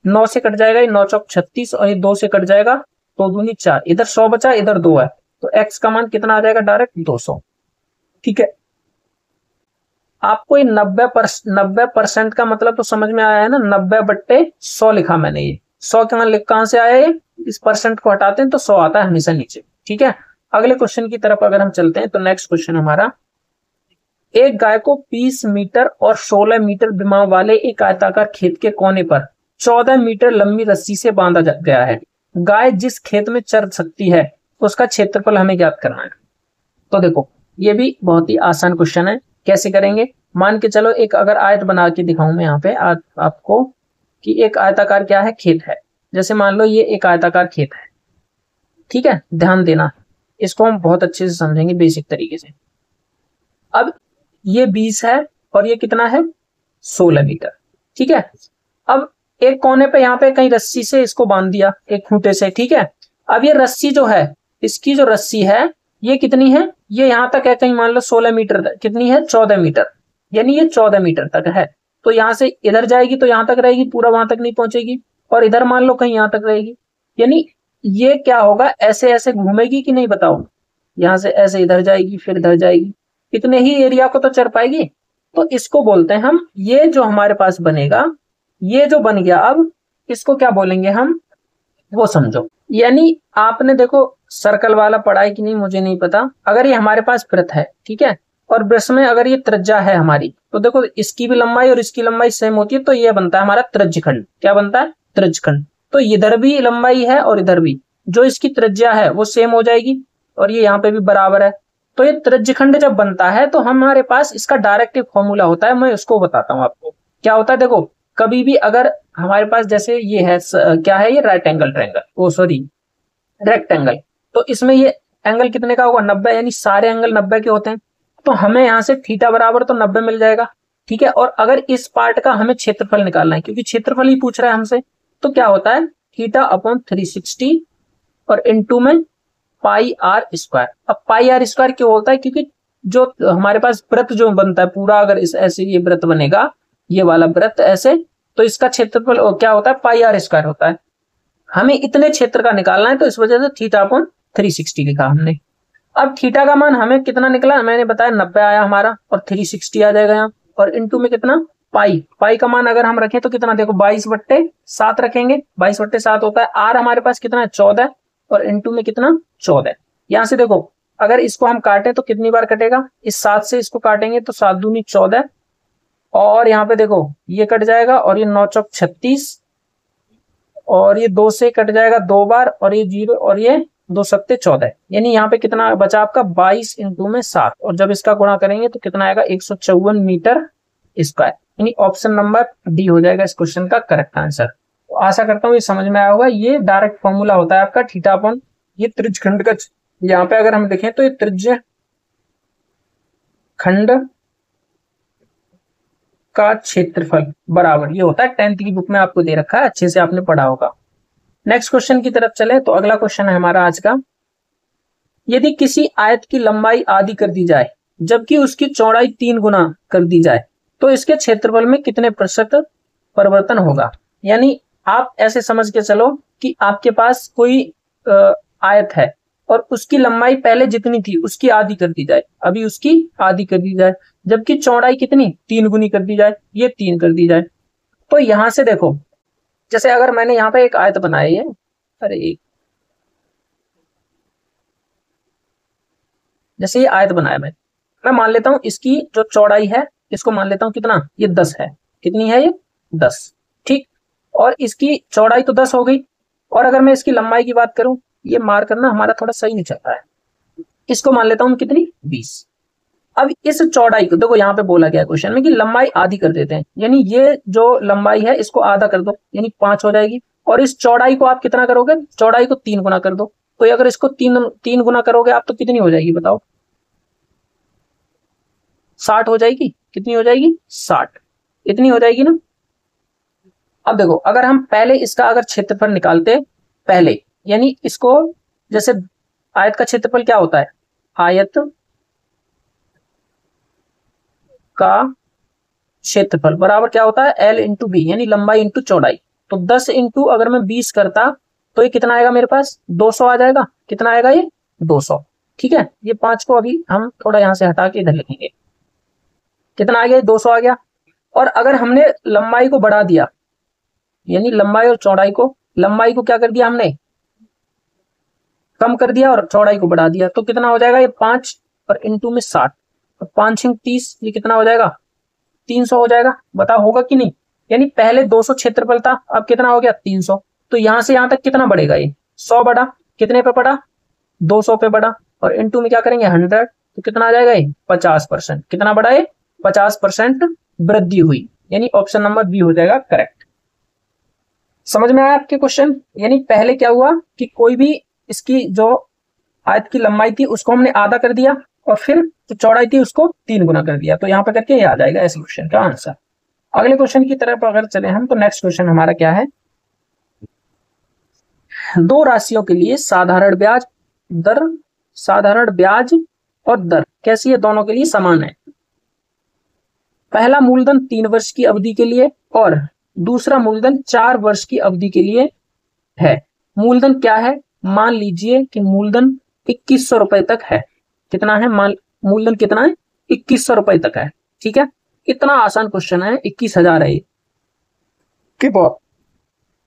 9 से कट जाएगा, ये 9 चौक 36, और ये 2 से कट जाएगा, 2 दूनी 4, इधर 100 बचा, इधर 2 है, तो x का मान कितना आ जाएगा डायरेक्ट 200। ठीक है, आपको ये 90% का मतलब तो समझ में आया है ना, 90/100 लिखा मैंने, ये 100 कहां से आया, ये इस परसेंट को हटाते हैं तो 100 आता है हमेशा नीचे। ठीक है, अगले क्वेश्चन की तरफ अगर हम चलते हैं तो नेक्स्ट क्वेश्चन हमारा, एक गाय को 20 मीटर और 16 मीटर विमाव वाले एक आयताकार खेत के कोने पर 14 मीटर लंबी रस्सी से बांधा गया है। गाय जिस खेत में चर सकती है उसका क्षेत्रफल हमें ज्ञात करना है। तो देखो ये भी बहुत ही आसान क्वेश्चन है, कैसे करेंगे, मान के चलो एक अगर आयत बना के दिखाऊं मैं यहाँ पे आपको कि एक आयताकार क्या है, खेत है। जैसे मान लो ये एक आयताकार खेत है, ठीक है, ध्यान देना, इसको हम बहुत अच्छे से समझेंगे बेसिक तरीके से। अब ये 20 है और ये कितना है 16 मीटर। ठीक है, अब एक कोने पे यहाँ पे कहीं रस्सी से इसको बांध दिया एक खूंटे से। ठीक है, अब ये रस्सी जो है, इसकी जो रस्सी है ये कितनी है, ये यहां तक है, कहीं मान लो 16 मीटर तक, कितनी है 14 मीटर, यानी ये 14 मीटर तक है। तो यहां से इधर जाएगी तो यहां तक रहेगी, पूरा वहां तक नहीं पहुंचेगी, और इधर मान लो कहीं यहां तक रहेगी, यानी ये क्या होगा, ऐसे ऐसे घूमेगी कि नहीं बताओ, यहां से ऐसे इधर जाएगी फिर इधर जाएगी, इतने ही एरिया को तो चर पाएगी। तो इसको बोलते हैं हम, ये जो हमारे पास बनेगा, ये जो बन गया, अब इसको क्या बोलेंगे हम, वो समझो। यानी आपने देखो सर्कल वाला पढ़ा है कि नहीं मुझे नहीं पता, अगर ये हमारे पास वृत्त है, ठीक है, और वृत्त में अगर ये त्रिज्या है हमारी, तो देखो इसकी भी लंबाई और इसकी लंबाई सेम होती है, तो ये बनता है हमारा त्रिज्यखंड। क्या बनता है, त्रिज्यखंड। तो इधर भी लंबाई है और इधर भी, जो इसकी त्रिज्या है वो सेम हो जाएगी, और ये यहाँ पे भी बराबर है। तो ये त्रिज्यखंड जब बनता है तो हमारे पास इसका डायरेक्ट एक फॉर्मूला होता है, मैं उसको बताता हूँ आपको क्या होता है। देखो कभी भी अगर हमारे पास जैसे ये है क्या है, ये राइट एंगल ट्रायंगल, ओ सॉरी रेक्टेंगल, तो इसमें ये एंगल कितने का होगा 90, यानी सारे एंगल 90 के होते हैं। तो हमें यहाँ से थीटा बराबर तो 90 मिल जाएगा। ठीक है, और अगर इस पार्ट का हमें क्षेत्रफल निकालना है, क्योंकि क्षेत्रफल ही पूछ रहा है हमसे, तो क्या होता है थीटा अपॉन 360 और इनटू में पाई आर स्क्वायर। अब पाई आर स्क्वायर क्यों होता है, क्योंकि जो हमारे पास वृत्त जो बनता है पूरा, अगर इस ऐसे ये वृत्त बनेगा, ये वाला वृत्त ऐसे, तो इसका क्षेत्रफल क्या होता है पाई आर स्क्वायर होता है। हमें इतने क्षेत्र का निकालना है, तो इस वजह से थीटा अपॉन 360 लिखा हमने। अब थीटा का मान हमें कितना निकला, मैंने बताया 90 आया हमारा, और 360 आ जाएगा यहाँ, और इनटू में कितना पाई का मान अगर हम रखें तो कितना, देखो 22/7 रखेंगे, 22/7 होता है। आर हमारे पास कितना है 14, और इनटू में कितना 14। यहां से देखो अगर इसको हम काटें तो कितनी बार कटेगा, इस 7 से इसको काटेंगे तो 7 दूनी 14, और यहाँ पे देखो ये कट जाएगा, और ये 9 चौक 36, और ये 2 से कट जाएगा 2 बार, और ये 0, और ये 2 सत्ते 14, यानी यहाँ पे कितना बचा आपका 22 इनटू में 7, और जब इसका गुणा करेंगे तो कितना आएगा 154 मीटर स्क्वायर, यानी ऑप्शन नंबर डी हो जाएगा इस क्वेश्चन का करेक्ट आंसर। तो आशा करता हूँ ये समझ में आया होगा। ये डायरेक्ट फॉर्मूला होता है आपका थीटा अपॉन, ये त्रिज्यखंड का, यहाँ पे अगर हम देखें तो ये त्रिज्यखंड का क्षेत्रफल बराबर ये होता है, 10th की बुक में आपको दे रखा है, अच्छे से आपने पढ़ा होगा। नेक्स्ट क्वेश्चन की तरफ चले तो अगला क्वेश्चन है हमारा आज का, यदि किसी आयत की लंबाई आधी कर दी जाए जबकि उसकी चौड़ाई 3 गुना कर दी जाए तो इसके क्षेत्रफल में कितने प्रतिशत परिवर्तन होगा। यानी आप ऐसे समझ के चलो कि आपके पास कोई आयत है और उसकी लंबाई पहले जितनी थी उसकी आधी कर दी जाए, अभी उसकी आधी कर दी जाए, जबकि चौड़ाई कितनी 3 गुनी कर दी जाए, ये 3 कर दी जाए। तो यहां से देखो जैसे अगर मैंने यहाँ पे एक आयत बनाई है, अरे जैसे ये आयत बनाया मैं मान लेता हूं इसकी जो चौड़ाई है इसको मान लेता हूं कितना, ये 10 है, कितनी है ये 10, ठीक, और इसकी चौड़ाई तो 10 हो गई, और अगर मैं इसकी लंबाई की बात करूं, ये मार करना हमारा थोड़ा सही नहीं चल रहा है, इसको मान लेता हूं कितनी 20। अब इस चौड़ाई को देखो यहाँ पे बोला गया क्वेश्चन में कि लंबाई आधी कर देते हैं, यानी ये जो लंबाई है इसको आधा कर दो, यानी 5 हो जाएगी, और इस चौड़ाई को आप कितना करोगे, चौड़ाई को 3 गुना कर दो। तो अगर इसको 3 गुना करोगे आप तो कितनी हो जाएगी बताओ, 60 हो जाएगी, कितनी हो जाएगी 60, इतनी हो जाएगी ना। अब देखो अगर हम पहले इसका अगर क्षेत्रफल निकालते पहले, यानी इसको जैसे आयत का क्षेत्रफल क्या होता है, आयत का क्षेत्रफल बराबर क्या होता है, L इंटू बी, यानी लंबाई इंटू चौड़ाई। तो 10 इंटू अगर मैं 20 करता तो ये कितना आएगा मेरे पास, 200 आ जाएगा। कितना आएगा ये, 200। ठीक है, ये 5 को अभी हम थोड़ा यहां से हटा के इधर लिखेंगे। कितना आ गया, 200 आ गया। और अगर हमने लंबाई को बढ़ा दिया, यानी लंबाई और चौड़ाई को, लंबाई को क्या कर दिया हमने, कम कर दिया, और चौड़ाई को बढ़ा दिया, तो कितना हो जाएगा ये 5 और इंटू में 60, और 5 × 30, ये कितना हो जाएगा, 300 हो जाएगा। बताओ होगा कि नहीं। यानी पहले 200 क्षेत्रफल था, अब कितना हो गया, 300। तो यहां से यहां तक कितना बढ़ेगा, ये 100 बढ़ा। कितने पे बढ़ा, 200 पे बढ़ा, और इंटू में क्या करेंगे 100, तो कितना आ जाएगा ये 50%। कितना बढ़ा ये, 50% वृद्धि हुई, यानी ऑप्शन नंबर बी हो जाएगा करेक्ट। समझ में आया आपके क्वेश्चन। यानी पहले क्या हुआ कि कोई भी इसकी जो आयत की लंबाई थी उसको हमने आधा कर दिया, और फिर जो चौड़ाई थी उसको 3 गुना कर दिया, तो यहाँ पे करके ये आ जाएगा इस क्वेश्चन का आंसर। अगले क्वेश्चन की तरफ अगर चले हम, तो नेक्स्ट क्वेश्चन हमारा क्या है, दो राशियों के लिए साधारण ब्याज दर, साधारण ब्याज और दर कैसी है, दोनों के लिए समान है। पहला मूलधन 3 वर्ष की अवधि के लिए और दूसरा मूलधन 4 वर्ष की अवधि के लिए है। मूलधन क्या है, मान लीजिए कि मूलधन 2100 रुपए तक है। कितना है, मूलधन कितना है, 2100 रुपए तक है। ठीक है, इतना आसान क्वेश्चन है, 21,000 है ये।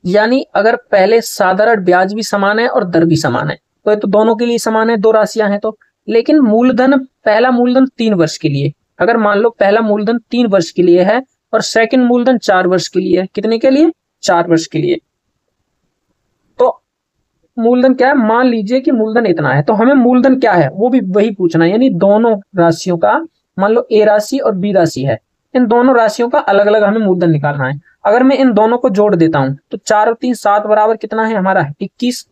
यानी अगर पहले साधारण ब्याज भी समान है और दर भी समान है, तो ये तो दोनों के लिए समान है, दो राशियां हैं तो। लेकिन मूलधन, पहला मूलधन 3 वर्ष के लिए, अगर मान लो पहला मूलधन 3 वर्ष के लिए है और सेकंड मूलधन 4 वर्ष के लिए है। कितने के लिए, 4 वर्ष के लिए। तो मूलधन क्या है, मान लीजिए कि मूलधन इतना है, तो हमें मूलधन क्या है वो भी वही पूछना है। यानी दोनों राशियों का, मान लो ए राशि और बी राशि है, इन दोनों राशियों का अलग अलग हमें मूलधन निकालना है। अगर मैं इन दोनों को जोड़ देता हूं तो 4 और 3 7 बराबर कितना है हमारा, 21।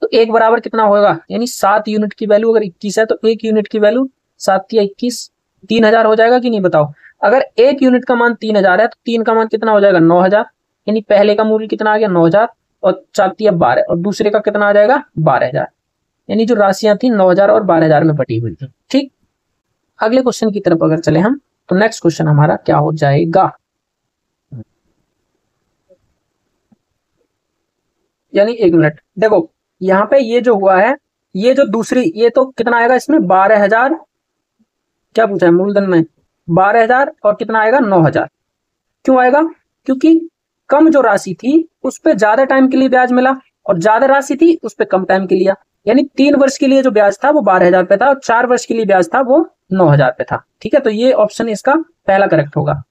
तो 1 बराबर कितना होगा, यानी 7 यूनिट की वैल्यू अगर 21 है तो 1 यूनिट की वैल्यू 7 या 21, 3000 हो जाएगा कि नहीं, बताओ। अगर 1 यूनिट का मान 3000 है तो 3 का मान कितना हो जाएगा, 9000। यानी पहले का मूल्य कितना आ गया, 9000, और 4 × 12, और दूसरे का कितना आ जाएगा, 12000। यानी जो राशियां थी 9000 और 12000 में बटी हुई थी। ठीक, अगले क्वेश्चन की तरफ अगर चले हम, तो नेक्स्ट क्वेश्चन हमारा क्या हो जाएगा, यानी 1 मिनट देखो, यहाँ पे ये जो हुआ है, ये जो दूसरी, ये तो कितना आएगा इसमें, 12000, क्या पूछा है मूलधन में, 12000, और कितना आएगा, 9000। क्यों आएगा, क्योंकि कम जो राशि थी उस पे ज्यादा टाइम के लिए ब्याज मिला, और ज्यादा राशि थी उस पे कम टाइम के लिए। यानी 3 वर्ष के लिए जो ब्याज था वो 12000 पे था, और 4 वर्ष के लिए ब्याज था वो 9000 पे था। ठीक है, तो ये ऑप्शन इसका पहला करेक्ट होगा।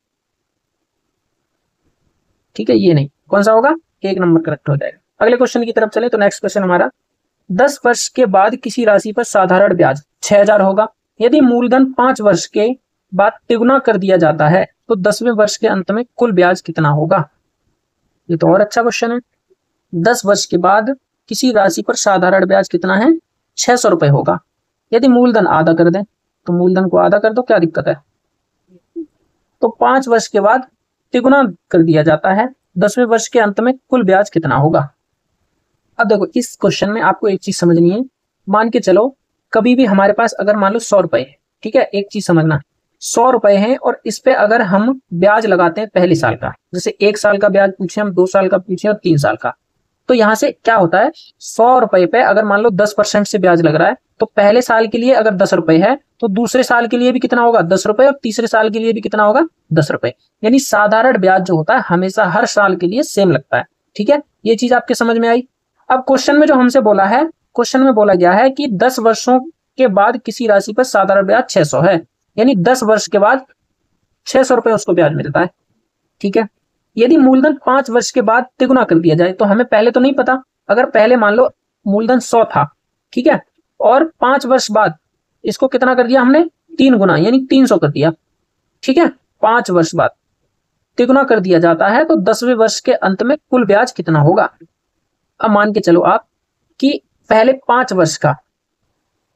ठीक है, ये नहीं, कौन सा होगा, 1 नंबर करेक्ट हो जाएगा। अगले क्वेश्चन की तरफ चले, तो नेक्स्ट क्वेश्चन हमारा, 10 वर्ष के बाद किसी राशि पर साधारण ब्याज 6000 होगा। यदि मूलधन 5 वर्ष के बाद तिगुना कर दिया जाता है तो 10वें वर्ष के अंत में कुल ब्याज कितना होगा। ये तो और अच्छा क्वेश्चन है। 10 वर्ष के बाद किसी राशि पर साधारण ब्याज कितना है, 600 रुपए होगा। यदि मूलधन आधा कर दें, तो मूलधन को आधा कर दो, क्या दिक्कत है। तो 5 वर्ष के बाद तिगुना कर दिया जाता है, 10वें वर्ष के अंत में कुल ब्याज कितना होगा। अब देखो, इस क्वेश्चन में आपको एक चीज समझनी है। मान के चलो कभी भी हमारे पास अगर मान लो 100 रुपए है, ठीक है, एक चीज समझना, 100 रुपए है और इस पे अगर हम ब्याज लगाते हैं पहले साल का, जैसे 1 साल का ब्याज पूछे हम, 2 साल का पूछे और 3 साल का, तो यहां से क्या होता है, 100 रुपए पे अगर मान लो 10% से ब्याज लग रहा है, तो पहले साल के लिए अगर 10 रुपए है तो दूसरे साल के लिए भी कितना होगा, 10 रुपए, और तीसरे साल के लिए भी कितना होगा, 10 रुपए। यानी साधारण ब्याज जो होता है हमेशा हर साल के लिए सेम लगता है। ठीक है, ये चीज आपके समझ में आई। अब क्वेश्चन में जो हमसे बोला है, क्वेश्चन में बोला गया है कि 10 वर्षों के बाद किसी राशि पर साधारण ब्याज 600 है, यानी 10 वर्ष के बाद 600 रुपए उसको ब्याज मिलता है। ठीक है, यदि मूलधन 5 वर्ष के बाद तिगुना कर दिया जाए, तो हमें पहले तो नहीं पता, अगर पहले मान लो मूलधन 100 था, ठीक है, और 5 वर्ष बाद इसको कितना कर दिया हमने, 3 गुना, यानी 300 कर दिया। ठीक है, 5 वर्ष बाद तिगुना कर दिया जाता है, तो 10वें वर्ष के अंत में कुल ब्याज कितना होगा। अब मान के चलो आप कि पहले 5 वर्ष का,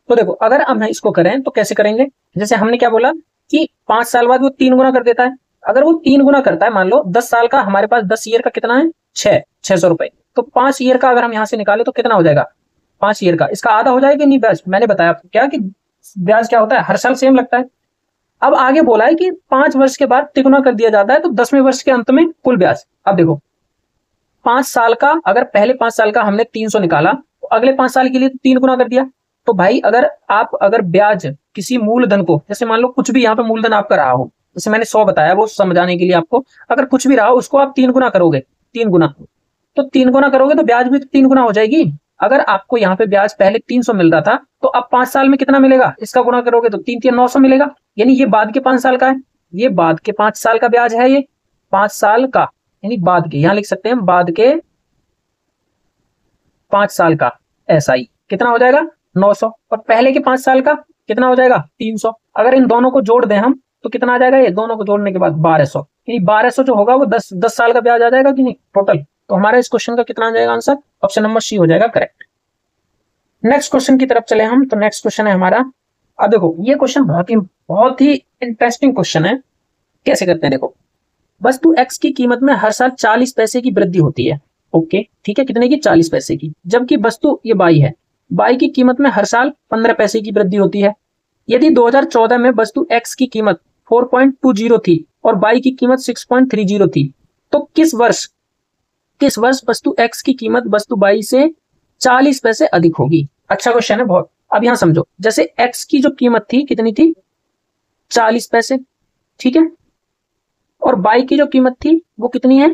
तो देखो अगर हम इसको करें तो कैसे करेंगे, जैसे हमने क्या बोला कि 5 साल बाद वो 3 गुना कर देता है। अगर वो 3 गुना करता है, मान लो 10 साल का हमारे पास 10 ईयर का कितना है, 600 रुपए, तो 5 ईयर का अगर हम यहाँ से निकाले तो कितना हो जाएगा, 5 ईयर का, इसका आधा हो जाएगा नहीं ब्याज। मैंने बताया आपको क्या कि ब्याज क्या होता है, हर साल सेम लगता है। अब आगे बोला है कि 5 वर्ष के बाद तिगुना कर दिया जाता है, तो 10वें वर्ष के अंत में कुल ब्याज। अब देखो 5 साल का, अगर पहले 5 साल का हमने 300 निकाला तो अगले 5 साल के लिए 3 गुना कर दिया। तो भाई अगर ब्याज किसी मूलधन को, जैसे मान लो कुछ भी यहाँ पे मूलधन आपका रहा हो, जैसे मैंने 100 बताया वो समझाने के लिए आपको, अगर कुछ भी रहा हो उसको आप 3 गुना करोगे, 3 गुना, तो 3 गुना करोगे तो ब्याज भी 3 गुना हो जाएगी। अगर आपको यहाँ पे ब्याज पहले 300 मिल रहा था तो अब 5 साल में कितना मिलेगा, इसका गुना करोगे तो 3×3=900 मिलेगा। यानी ये बाद के 5 साल का है, ये बाद के 5 साल का ब्याज है, ये 5 साल का, यानी बाद के, यहां लिख सकते हैं बाद के 5 साल का SI कितना हो जाएगा 900, और पहले के 5 साल का कितना हो जाएगा 300। अगर इन दोनों को जोड़ दें हम तो कितना आ जाएगा, ये दोनों को जोड़ने के बाद 1200, यानी 1200 जो होगा वो 10 साल का ब्याज आ जाएगा कि नहीं टोटल। तो हमारा इस क्वेश्चन का कितना आ जाएगा आंसर, ऑप्शन नंबर सी हो जाएगा करेक्ट। नेक्स्ट क्वेश्चन की तरफ चले हम, तो नेक्स्ट क्वेश्चन है हमारा, अब देखो ये क्वेश्चन बहुत ही इंटरेस्टिंग क्वेश्चन है। कैसे करते हैं, देखो वस्तु एक्स की कीमत में हर साल 40 पैसे की वृद्धि होती है। ओके ठीक है, कितने की, 40 पैसे की। जबकि वस्तु ये बाई है, बाई की कीमत में हर साल 15 पैसे की वृद्धि होती है। यदि 2014 में वस्तु एक्स की कीमत 4.20 थी और बाई की कीमत 6.30 थी, तो किस वर्ष वस्तु एक्स की कीमत वस्तु बाई से 40 पैसे अधिक होगी। अच्छा क्वेश्चन है बहुत। अब यहां समझो, जैसे एक्स की जो कीमत थी कितनी थी, 40 पैसे, ठीक है, और बाई की जो कीमत थी वो कितनी है,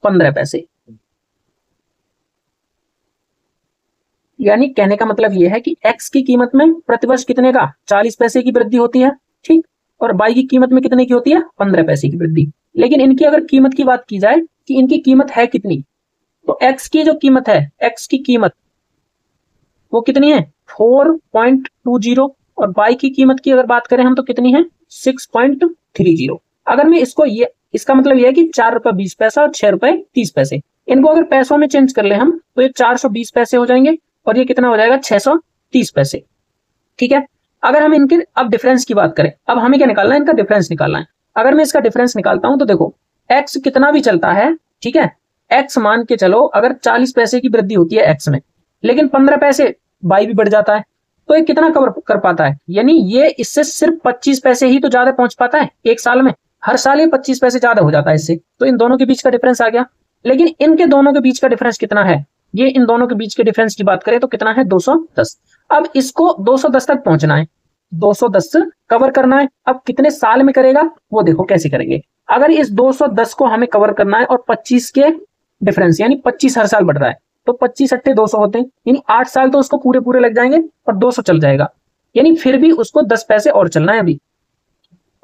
15 पैसे। यानी कहने का मतलब यह है कि एक्स की कीमत में प्रतिवर्ष कितने का, 40 पैसे की वृद्धि होती है, ठीक, और बाई की कीमत में कितने की होती है, 15 पैसे की वृद्धि। लेकिन इनकी अगर कीमत की बात की जाए कि इनकी कीमत है कितनी, तो एक्स की जो कीमत है, एक्स की कीमत वो कितनी है 4.20, और बाई की कीमत की अगर बात करें हम तो कितनी है 6.30। अगर मैं इसका मतलब यह है कि 4 रुपए 20 पैसा और 6 रुपए 30 पैसे, इनको अगर पैसों में चेंज कर ले हम तो ये 420 पैसे हो जाएंगे और ये कितना हो जाएगा 630 पैसे। ठीक है, अगर हम इनके अब डिफरेंस की बात करें, अब हमें क्या निकालना है, इनका डिफरेंस निकालना है। अगर मैं इसका डिफरेंस निकालता हूं तो देखो एक्स कितना भी चलता है, ठीक है, एक्स मान के चलो अगर 40 पैसे की वृद्धि होती है एक्स में, लेकिन 15 पैसे बाई भी बढ़ जाता है, तो ये कितना कवर कर पाता है, यानी ये इससे सिर्फ 25 पैसे ही तो ज्यादा पहुंच पाता है एक साल में, हर साल ये 25 पैसे ज्यादा हो जाता है इससे। तो इन दोनों के बीच का डिफरेंस आ गया। लेकिन इनके दोनों के बीच का डिफरेंस कितना है, ये इन दोनों के बीच के डिफरेंस की बात करें तो कितना है 210। अब इसको 210 तक पहुंचना है, 210 कवर करना है। अब कितने साल में करेगा वो देखो कैसे करेंगे। अगर इस 210 को हमें कवर करना है और 25 के डिफरेंस, यानी 25 हर साल बढ़ रहा है, तो 25 × 200 होते हैं, यानी 8 साल तो उसको पूरे पूरे लग जाएंगे और 200 चल जाएगा, यानी फिर भी उसको 10 पैसे और चलना है अभी।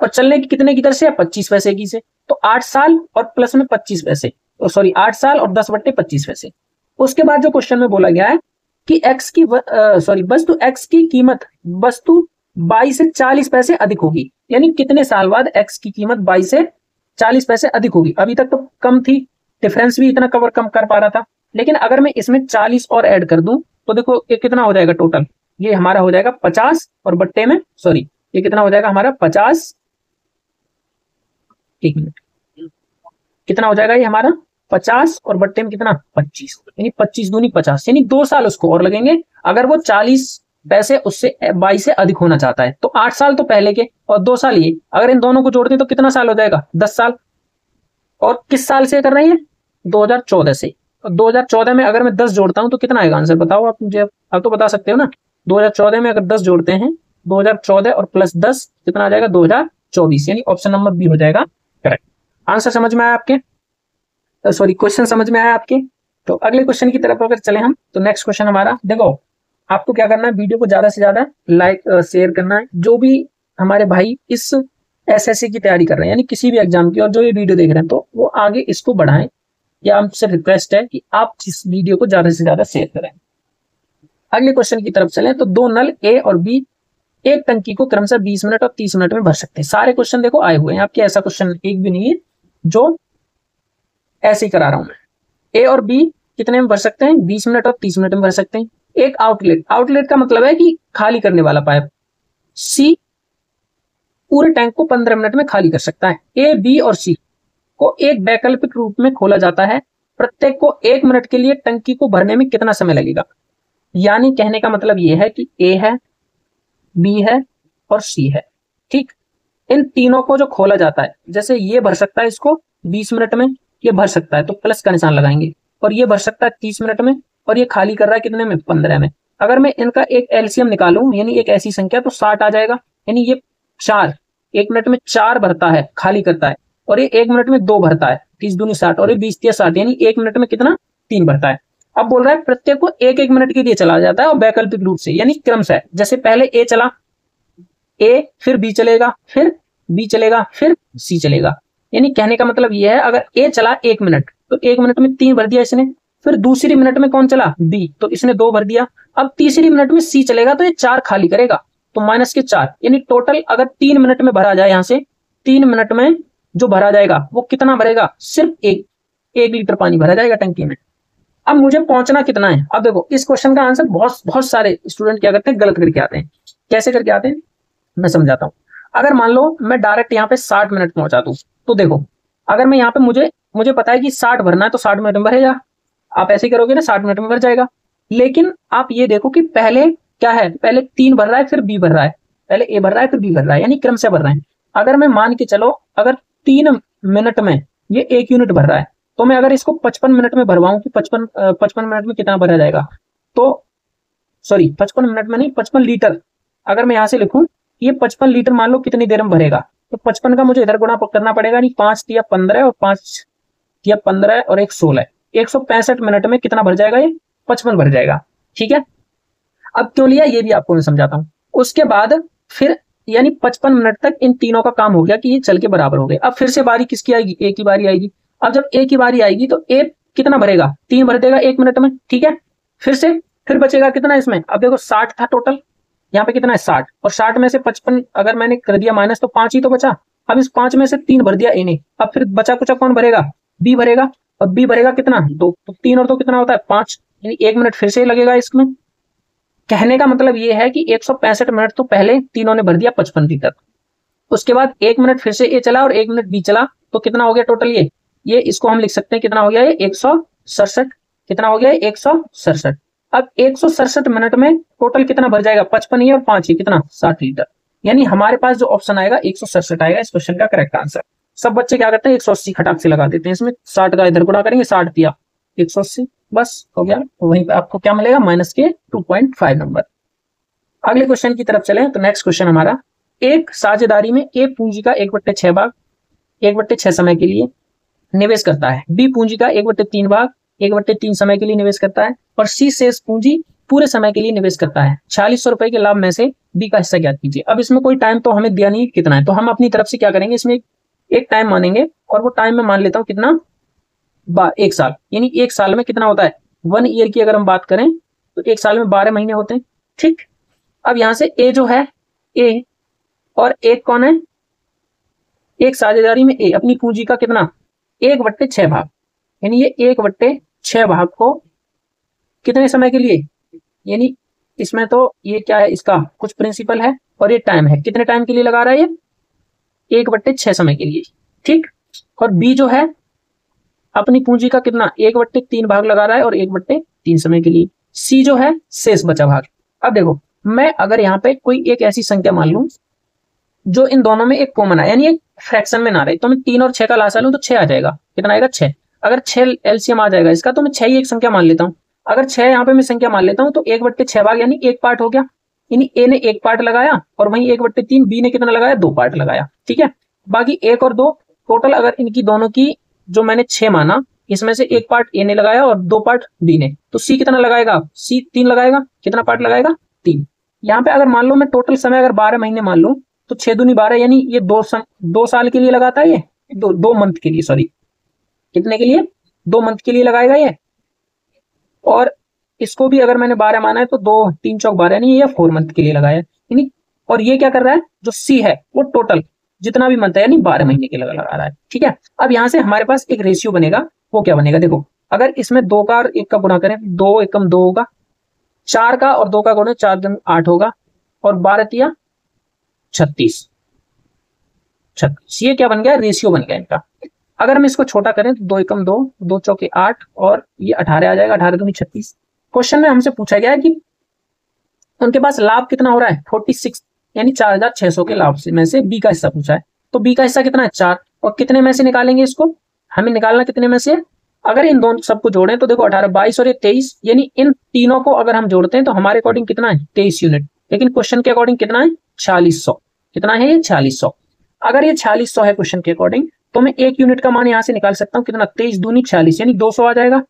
और चलने की कितने की दर से है, 25 पैसे की से, तो 8 साल और प्लस में 25 पैसे, तो सॉरी 8 साल और 10/25 पैसे। उसके बाद जो क्वेश्चन में बोला गया है कि वस्तु एक्स की कीमत वस्तु बाई से 40 पैसे अधिक होगी, यानी कितने साल बाद एक्स की कीमत बाई से 40 पैसे अधिक होगी। अभी तक तो कम थी, डिफरेंस भी इतना कवर कम कर पा रहा था, लेकिन अगर मैं इसमें 40 और ऐड कर दूं तो देखो ये कितना हो जाएगा टोटल, ये हमारा हो जाएगा 50 और बट्टे में ये कितना हो जाएगा हमारा 50, एक मिनट, कितना हो जाएगा ये हमारा 50 और बट्टे में कितना 25, यानी 25 दूनी 50, यानी 2 साल उसको और लगेंगे अगर वो 40 पैसे उससे 22 से अधिक होना चाहता है। तो 8 साल तो पहले के और 2 साल ये, अगर इन दोनों को जोड़ दें तो कितना साल हो जाएगा 10 साल। और किस साल से कर रहे हैं 2014 से, और 2014 में अगर मैं 10 जोड़ता हूं तो कितना आएगा आंसर बताओ आप मुझे, आप तो बता सकते हो ना। 2014 में अगर 10 जोड़ते हैं, 2014 और प्लस 10 कितना आ जाएगा 2024, यानी ऑप्शन नंबर बी हो जाएगा करेक्ट। आंसर समझ में आया आपके, सॉरी क्वेश्चन समझ में आया आपके। तो अगले क्वेश्चन की तरफ अगर चले हम, तो नेक्स्ट क्वेश्चन हमारा, देखो आपको क्या करना है, वीडियो को ज्यादा से ज्यादा लाइक शेयर करना है। जो भी हमारे भाई इस एसएससी की तैयारी कर रहे हैं, यानी किसी भी एग्जाम की, और जो ये वीडियो देख रहे हैं तो वो आगे इसको बढ़ाएं, या आपसे रिक्वेस्ट है कि आप इस वीडियो को ज्यादा से ज्यादा शेयर करें। अगले क्वेश्चन की तरफ चलें, तो 2 नल ए और बी एक टंकी को क्रमशः 20 मिनट और 30 मिनट में भर सकते हैं। सारे क्वेश्चन देखो आए हुए हैं आपके, ऐसा क्वेश्चन एक भी नहीं है जो ऐसे ही करा रहा हूं मैं। ए और बी कितने में भर सकते हैं, 20 मिनट और 30 मिनट में भर सकते हैं। एक आउटलेट का मतलब है कि खाली करने वाला पाइप। सी पूरे टैंक को 15 मिनट में खाली कर सकता है। ए बी और सी को एक वैकल्पिक रूप में खोला जाता है प्रत्येक को 1 मिनट के लिए टंकी को भरने में कितना समय लगेगा। यानी कहने का मतलब ये है कि ए है, बी है और सी है। ठीक, इन तीनों को जो खोला जाता है, जैसे ये भर सकता है इसको 20 मिनट में, ये भर सकता है तो प्लस का निशान लगाएंगे, और ये भर सकता है 30 मिनट में, और ये खाली कर रहा है कितने में, 15 में। अगर मैं इनका एक एलसीएम निकालूं, यानी एक ऐसी संख्या, तो 60 आ जाएगा। यानी ये 4 1 मिनट में 4 भरता है, खाली करता है, और ये 1 मिनट में 2 भरता है, 30 दूनी 60, और ये 20 तिया 60, यानी 1 मिनट में कितना, 3 भरता है। अब बोल रहा है प्रत्येक को 1-1 मिनट के लिए चला जाता है, और वैकल्पिक रूप से, यानी क्रम से, जैसे पहले ए चला, ए फिर बी चलेगा, फिर बी चलेगा, फिर सी चलेगा। यानी कहने का मतलब यह है, अगर ए चला 1 मिनट, तो 1 मिनट में 3 भर दिया इसने, फिर दूसरी मिनट में कौन चला, बी, तो इसने 2 भर दिया। अब तीसरी मिनट में सी चलेगा तो ये 4 खाली करेगा, तो माइनस के 4, यानी टोटल अगर 3 मिनट में भरा जाए, यहां से 3 मिनट में जो भरा जाएगा वो कितना भरेगा, सिर्फ 1 लीटर पानी भरा जाएगा टंकी में। अब मुझे पहुंचना कितना है। अब देखो इस क्वेश्चन का आंसर बहुत सारे स्टूडेंट क्या करते हैं, गलत करके आते हैं। कैसे करके आते हैं मैं समझाता हूं। अगर मान लो मैं डायरेक्ट यहाँ पे 60 मिनट पहुंचा दूं, तो देखो अगर मैं यहाँ पे मुझे पता है कि 60 भरना है, तो 60 मिनट में भरेगा। आप ऐसे ही करोगे ना, 60 मिनट में भर जाएगा। लेकिन आप ये देखो कि पहले क्या है, पहले 3 भर रहा है, फिर बी भर रहा है, पहले ए भर रहा है, फिर बी भर रहा है, यानी क्रम से भर रहे हैं। अगर मैं मान के चलो, अगर 3 मिनट में ये 1 यूनिट भर रहा है, तो मैं अगर इसको 55 मिनट में भरवाऊं कि 55 मिनट में कितना भरा जाएगा, तो सॉरी 55 मिनट में नहीं, 55 लीटर। अगर मैं यहां से लिखूं ये 55 लीटर मान लो कितनी देर में भरेगा, तो 55 का मुझे इधर गुणा करना पड़ेगा, नहीं 5 तिया 15 और 5 तिया 15 और 1 16, 165 मिनट में कितना भर जाएगा, ये 55 भर जाएगा। ठीक है, अब क्यों लिया ये भी आपको मैं समझाता हूं। उसके बाद फिर यानी 55 मिनट तक इन तीनों का काम हो गया कि ये चल के बराबर हो गए। अब फिर से बारी किसकी आएगी, ए की बारी आएगी। अब जब ए की बारी आएगी तो ए कितना भरेगा, 3 भर देगा 1 मिनट में। ठीक है, फिर बचेगा कितना इसमें, अब देखो 60 था टोटल, यहाँ पे कितना है 60, और 60 में से 55 अगर मैंने कर दिया माइनस, तो 5 ही तो बचा। अब इस 5 में से 3 भर दिया ए ने, अब फिर बचा कुचा कौन भरेगा, बी भरेगा, और बी भरेगा कितना 2, तो 3 और 2 कितना होता है 5, यानी 1 मिनट फिर से लगेगा इसमें। कहने का मतलब ये है कि 165 मिनट तो पहले तीनों ने भर दिया 55 लीटर, उसके बाद 1 मिनट फिर से ए चला और 1 मिनट बी चला, तो कितना हो गया टोटल, ये इसको हम लिख सकते हैं कितना हो गया, ये 167, कितना हो गया 167। अब 167 मिनट में टोटल कितना भर जाएगा, 55 ही और 5 ही, कितना 60 लीटर। यानी हमारे पास जो ऑप्शन आएगा 167 आएगा इस क्वेश्चन का करेक्ट आंसर। सब बच्चे क्या करते हैं 180 खटाक से लगा देते हैं इसमें, 60 का इधर गुणा करेंगे, 60 दिया 180, बस हो गया। तो वहीं पे आपको क्या मिलेगा, माइनस के 2.5 नंबर। अगले क्वेश्चन की तरफ चले तो नेक्स्ट क्वेश्चन हमारा, एक साझेदारी में ए पूंजी का 1/6 भाग 1/6 समय के लिए निवेश करता है, बी पूंजी का 1/3 भाग 1/3 समय के लिए निवेश करता है, और सी शेष पूंजी पूरे समय के लिए निवेश करता है। 4600 रुपए के लाभ में से बी का हिस्सा ज्ञात कीजिए। अब इसमें कोई टाइम तो हमें दिया नहीं कितना है, तो हम अपनी तरफ से क्या करेंगे, इसमें एक टाइम मानेंगे, और वो टाइम में मान लेता हूं कितना, 1 साल। यानी 1 साल में कितना होता है, 1 ईयर की अगर हम बात करें तो 1 साल में 12 महीने होते हैं। ठीक, अब यहां से ए जो है, ए और एक कौन है, एक साझेदारी में ए, अपनी पूंजी का कितना 1/6 भाग, यानी ये 1/6 भाग को कितने समय के लिए, यानी इसमें तो ये क्या है, इसका कुछ प्रिंसिपल है और ये टाइम है, कितने टाइम के लिए लगा रहा है, ये 1/6 समय के लिए। ठीक, और बी जो है अपनी पूंजी का कितना 1/3 भाग लगा रहा है और 1/3 समय के लिए। सी जो है शेष बचा भाग। अब देखो मैं अगर यहाँ पे कोई एक ऐसी संख्या मान लूं जो इन दोनों में एक कॉमन है, यानी एक फ्रैक्शन में ना रहे, तो मैं 3 और 6 का लासा लूं तो 6 आ जाएगा, कितना आएगा 6। अगर 6 एलसीएम आ जाएगा इसका, तो मैं 6 ही एक संख्या मान लेता हूं। अगर 6 यहाँ पे मैं संख्या मान लेता हूं तो 1/6 भाग यानी एक पार्ट हो गया, यानी ए ने एक पार्ट लगाया, और वहीं 1/3 बी ने कितना लगाया 2 पार्ट लगाया। ठीक है, बाकी 1 और 2 टोटल अगर इनकी दोनों की जो मैंने 6 माना, इसमें से एक पार्ट ए ने लगाया और 2 पार्ट बी ने, तो सी कितना लगाएगा, सी 3 लगाएगा, कितना पार्ट लगाएगा 3। यहाँ पे अगर मान लो मैं टोटल समय अगर 12 महीने मान लूं, तो 6 दूनी 12, यानी ये 2 साल के लिए लगाता है, ये 2 मंथ के लिए, सॉरी कितने के लिए 2 मंथ के लिए लगाएगा ये। और इसको भी अगर मैंने 12 माना है तो 2 3 चौक 12, यानी ये 4 मंथ के लिए लगाया, यानी और ये क्या कर रहा है, जो सी है वो टोटल जितना भी मंथ है यानी 12 महीने के लगा रहा है। ठीक है, अब यहां से हमारे पास एक रेशियो बनेगा, वो क्या बनेगा, देखो अगर इसमें 2 का और 1 का गुणा करें, 2 एकम 2 होगा, 4 का और 2 का गुणा 4 दूनी 8 होगा, और 12 तिया 36, ये क्या बन गया, रेशियो बन गया इनका। अगर हम इसको छोटा करें तो 2 एकम 2, 2 चौके 8 और ये 18 आ जाएगा, 18 दूनी 36। क्वेश्चन में हमसे पूछा गया है कि उनके पास लाभ कितना हो रहा है 46, यानी 4600 के लाभ से में से बी का हिस्सा पूछा है। तो बी का हिस्सा कितना है 4, और कितने में से निकालेंगे इसको, हमें निकालना कितने में से। अगर इन दोनों सबको जोड़ें तो देखो 18 22 और ये 23, यानी इन तीनों को अगर हम जोड़ते हैं तो हमारे अकॉर्डिंग कितना है 23 यूनिट, लेकिन क्वेश्चन के अकॉर्डिंग कितना है 4600। कितना है ये 4600। अगर ये 4600 है क्वेश्चन के अकॉर्डिंग तो मैं 1 यूनिट का मान यहां से निकाल सकता हूं, कितना 23 दूनी 40, यानी 200 आ जाएगा।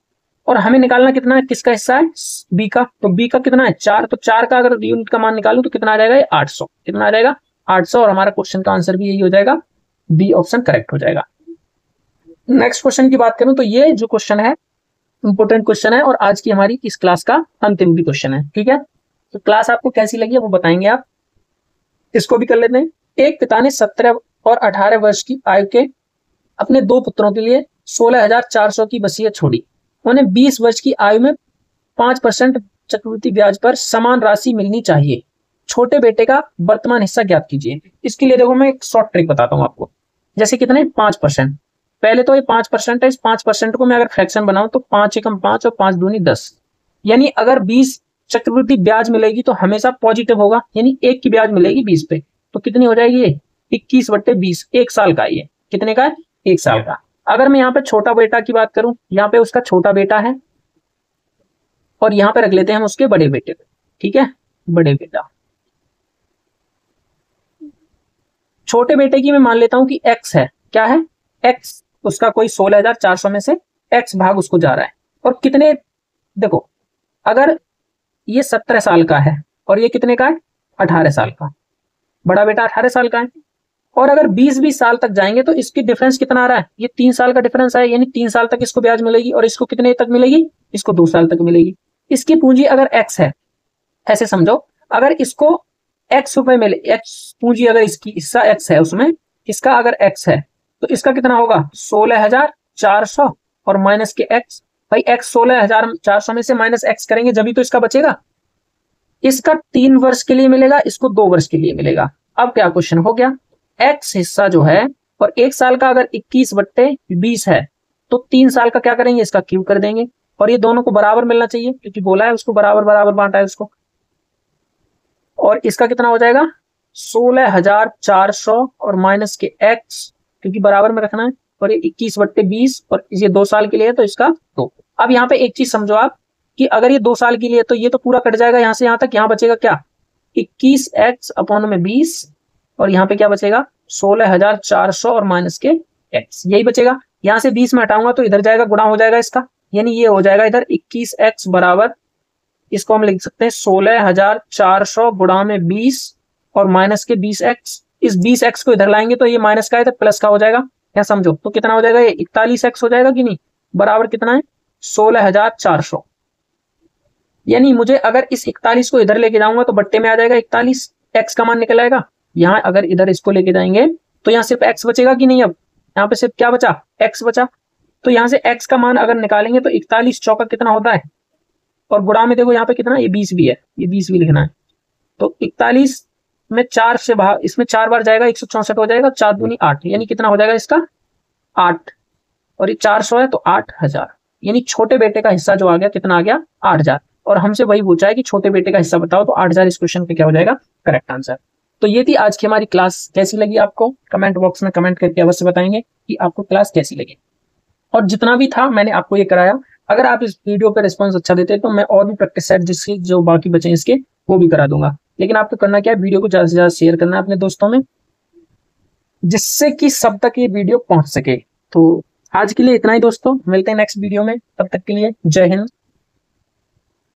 और हमें निकालना कितना है, किसका हिस्सा है बी का, तो बी का कितना है 4, तो 4 का अगर यूनिट का मान निकालूं तो कितना आ जाएगा ये 800। कितना आ जाएगा 800, और हमारा क्वेश्चन का आंसर भी यही हो जाएगा, बी ऑप्शन करेक्ट हो जाएगा। नेक्स्ट क्वेश्चन की बात करूं तो ये जो क्वेश्चन है इंपॉर्टेंट क्वेश्चन है, और आज की हमारी इस क्लास का अंतिम भी क्वेश्चन है। ठीक है, तो क्लास आपको कैसी लगी वो बताएंगे आप, इसको भी कर लेते हैं। एक पिता ने 17 और 18 वर्ष की आयु के अपने 2 पुत्रों के लिए 16,400 की वसीयत छोड़ी। उन्हें 20 वर्ष की आयु में 5% चक्रवृद्धि ब्याज पर समान राशि मिलनी चाहिए। छोटे बेटे का वर्तमान हिस्सा ज्ञात कीजिए। इसके लिए देखो मैं एक शॉर्ट ट्रिक बताता हूँ आपको। जैसे कितने 5%, पहले तो ये 5% है, इस 5% को मैं अगर फ्रैक्शन बनाऊं तो 5 एकम 5 और 5 दूनी 10, यानी अगर 20 चक्रवृद्धि ब्याज मिलेगी तो हमेशा पॉजिटिव होगा, यानी 1 की ब्याज मिलेगी 20 पे, तो कितनी हो जाएगी ये 21/20, 1 साल का। ये कितने का है 1 साल का। अगर मैं यहाँ पे छोटा बेटा की बात करूं, यहाँ पे उसका छोटा बेटा है और यहाँ पे रख लेते हैं हम उसके बड़े बेटे को। ठीक है, बड़े बेटा, छोटे बेटे की मैं मान लेता हूं कि x है, क्या है x, उसका कोई 16,400 में से x भाग उसको जा रहा है। और कितने, देखो अगर ये 17 साल का है और ये कितने का है 18 साल का, बड़ा बेटा 18 साल का है। और अगर 20-20 साल तक जाएंगे तो इसकी डिफरेंस कितना आ रहा है, ये 3 साल का डिफरेंस है, यानी 3 साल तक इसको ब्याज मिलेगी और इसको कितने तक मिलेगी, इसको 2 साल तक मिलेगी। इसकी पूंजी अगर x है, ऐसे समझो अगर इसको x रुपए मिले, x पूंजी अगर इसकी हिस्सा x है उसमें, इसका अगर x है तो इसका कितना होगा 16,400 और माइनस के x, भाई x 16,400 में से माइनस x करेंगे जब भी तो इसका बचेगा। इसका 3 वर्ष के लिए मिलेगा, इसको 2 वर्ष के लिए मिलेगा। अब क्या क्वेश्चन हो गया, x हिस्सा जो है और 1 साल का अगर 21/20 है तो 3 साल का क्या करेंगे, इसका क्यूब कर देंगे, और ये दोनों को बराबर मिलना चाहिए क्योंकि बोला है उसको बराबर बराबर बांटा है उसको। और इसका कितना हो जाएगा 16,400 और माइनस के x, क्योंकि बराबर में रखना है, और ये 21/20 और ये 2 साल के लिए है तो इसका 2। अब यहाँ पे एक चीज समझो आप कि अगर ये 2 साल के लिए तो ये तो पूरा कट जाएगा यहाँ से यहाँ तक, यहाँ बचेगा क्या 21x/20, और यहाँ पे क्या बचेगा 16,400 और माइनस के x, यही बचेगा। यहाँ से 20 में हटाऊंगा तो इधर जाएगा, गुणा हो जाएगा इसका, यानी ये हो जाएगा इधर 21x बराबर, इसको हम लिख सकते हैं 16,400 गुणा में 20 और माइनस के 20x। इस 20x को इधर लाएंगे तो ये माइनस का है तो प्लस का हो जाएगा, क्या समझो, तो कितना हो जाएगा ये 41x हो जाएगा कि नहीं, बराबर कितना है 16,400। यानी मुझे अगर इस 41 को इधर लेके जाऊंगा तो बट्टे में आ जाएगा 41, x का मान निकल आएगा। यहाँ अगर इधर इसको लेके जाएंगे तो यहाँ सिर्फ x बचेगा कि नहीं, अब यहाँ पे सिर्फ क्या बचा x बचा, तो यहाँ से x का मान अगर निकालेंगे तो 41 चौका कितना होता है, और गुणा में देखो यहाँ पे कितना, ये 20 भी है, ये 20 भी लिखना है, तो 41 में 4 से भाग, इसमें 4 बार जाएगा 164 हो जाएगा, 4 दूनी 8, यानी कितना हो जाएगा इसका 8, और ये 400 है तो 8,000, यानी छोटे बेटे का हिस्सा जो आ गया कितना आ गया 8,000। और हमसे वही पूछा है कि छोटे बेटे का हिस्सा बताओ, तो 8,000 इस क्वेश्चन पे क्या हो जाएगा करेक्ट आंसर। तो ये थी आज की हमारी क्लास, कैसी लगी आपको कमेंट बॉक्स में कमेंट करके अवश्य बताएंगे कि आपको क्लास कैसी लगी। और जितना भी था मैंने आपको ये कराया, अगर आप इस वीडियो पे रिस्पांस अच्छा देते तो मैं और भी प्रैक्टिस सेट जिसके जो बाकी बचे इसके वो भी करा दूंगा। लेकिन आपको करना क्या है, वीडियो को ज्यादा से ज्यादा शेयर करना है अपने दोस्तों में, जिससे कि सब तक ये वीडियो पहुंच सके। तो आज के लिए इतना ही दोस्तों, मिलते हैं नेक्स्ट वीडियो में, तब तक के लिए जय हिंद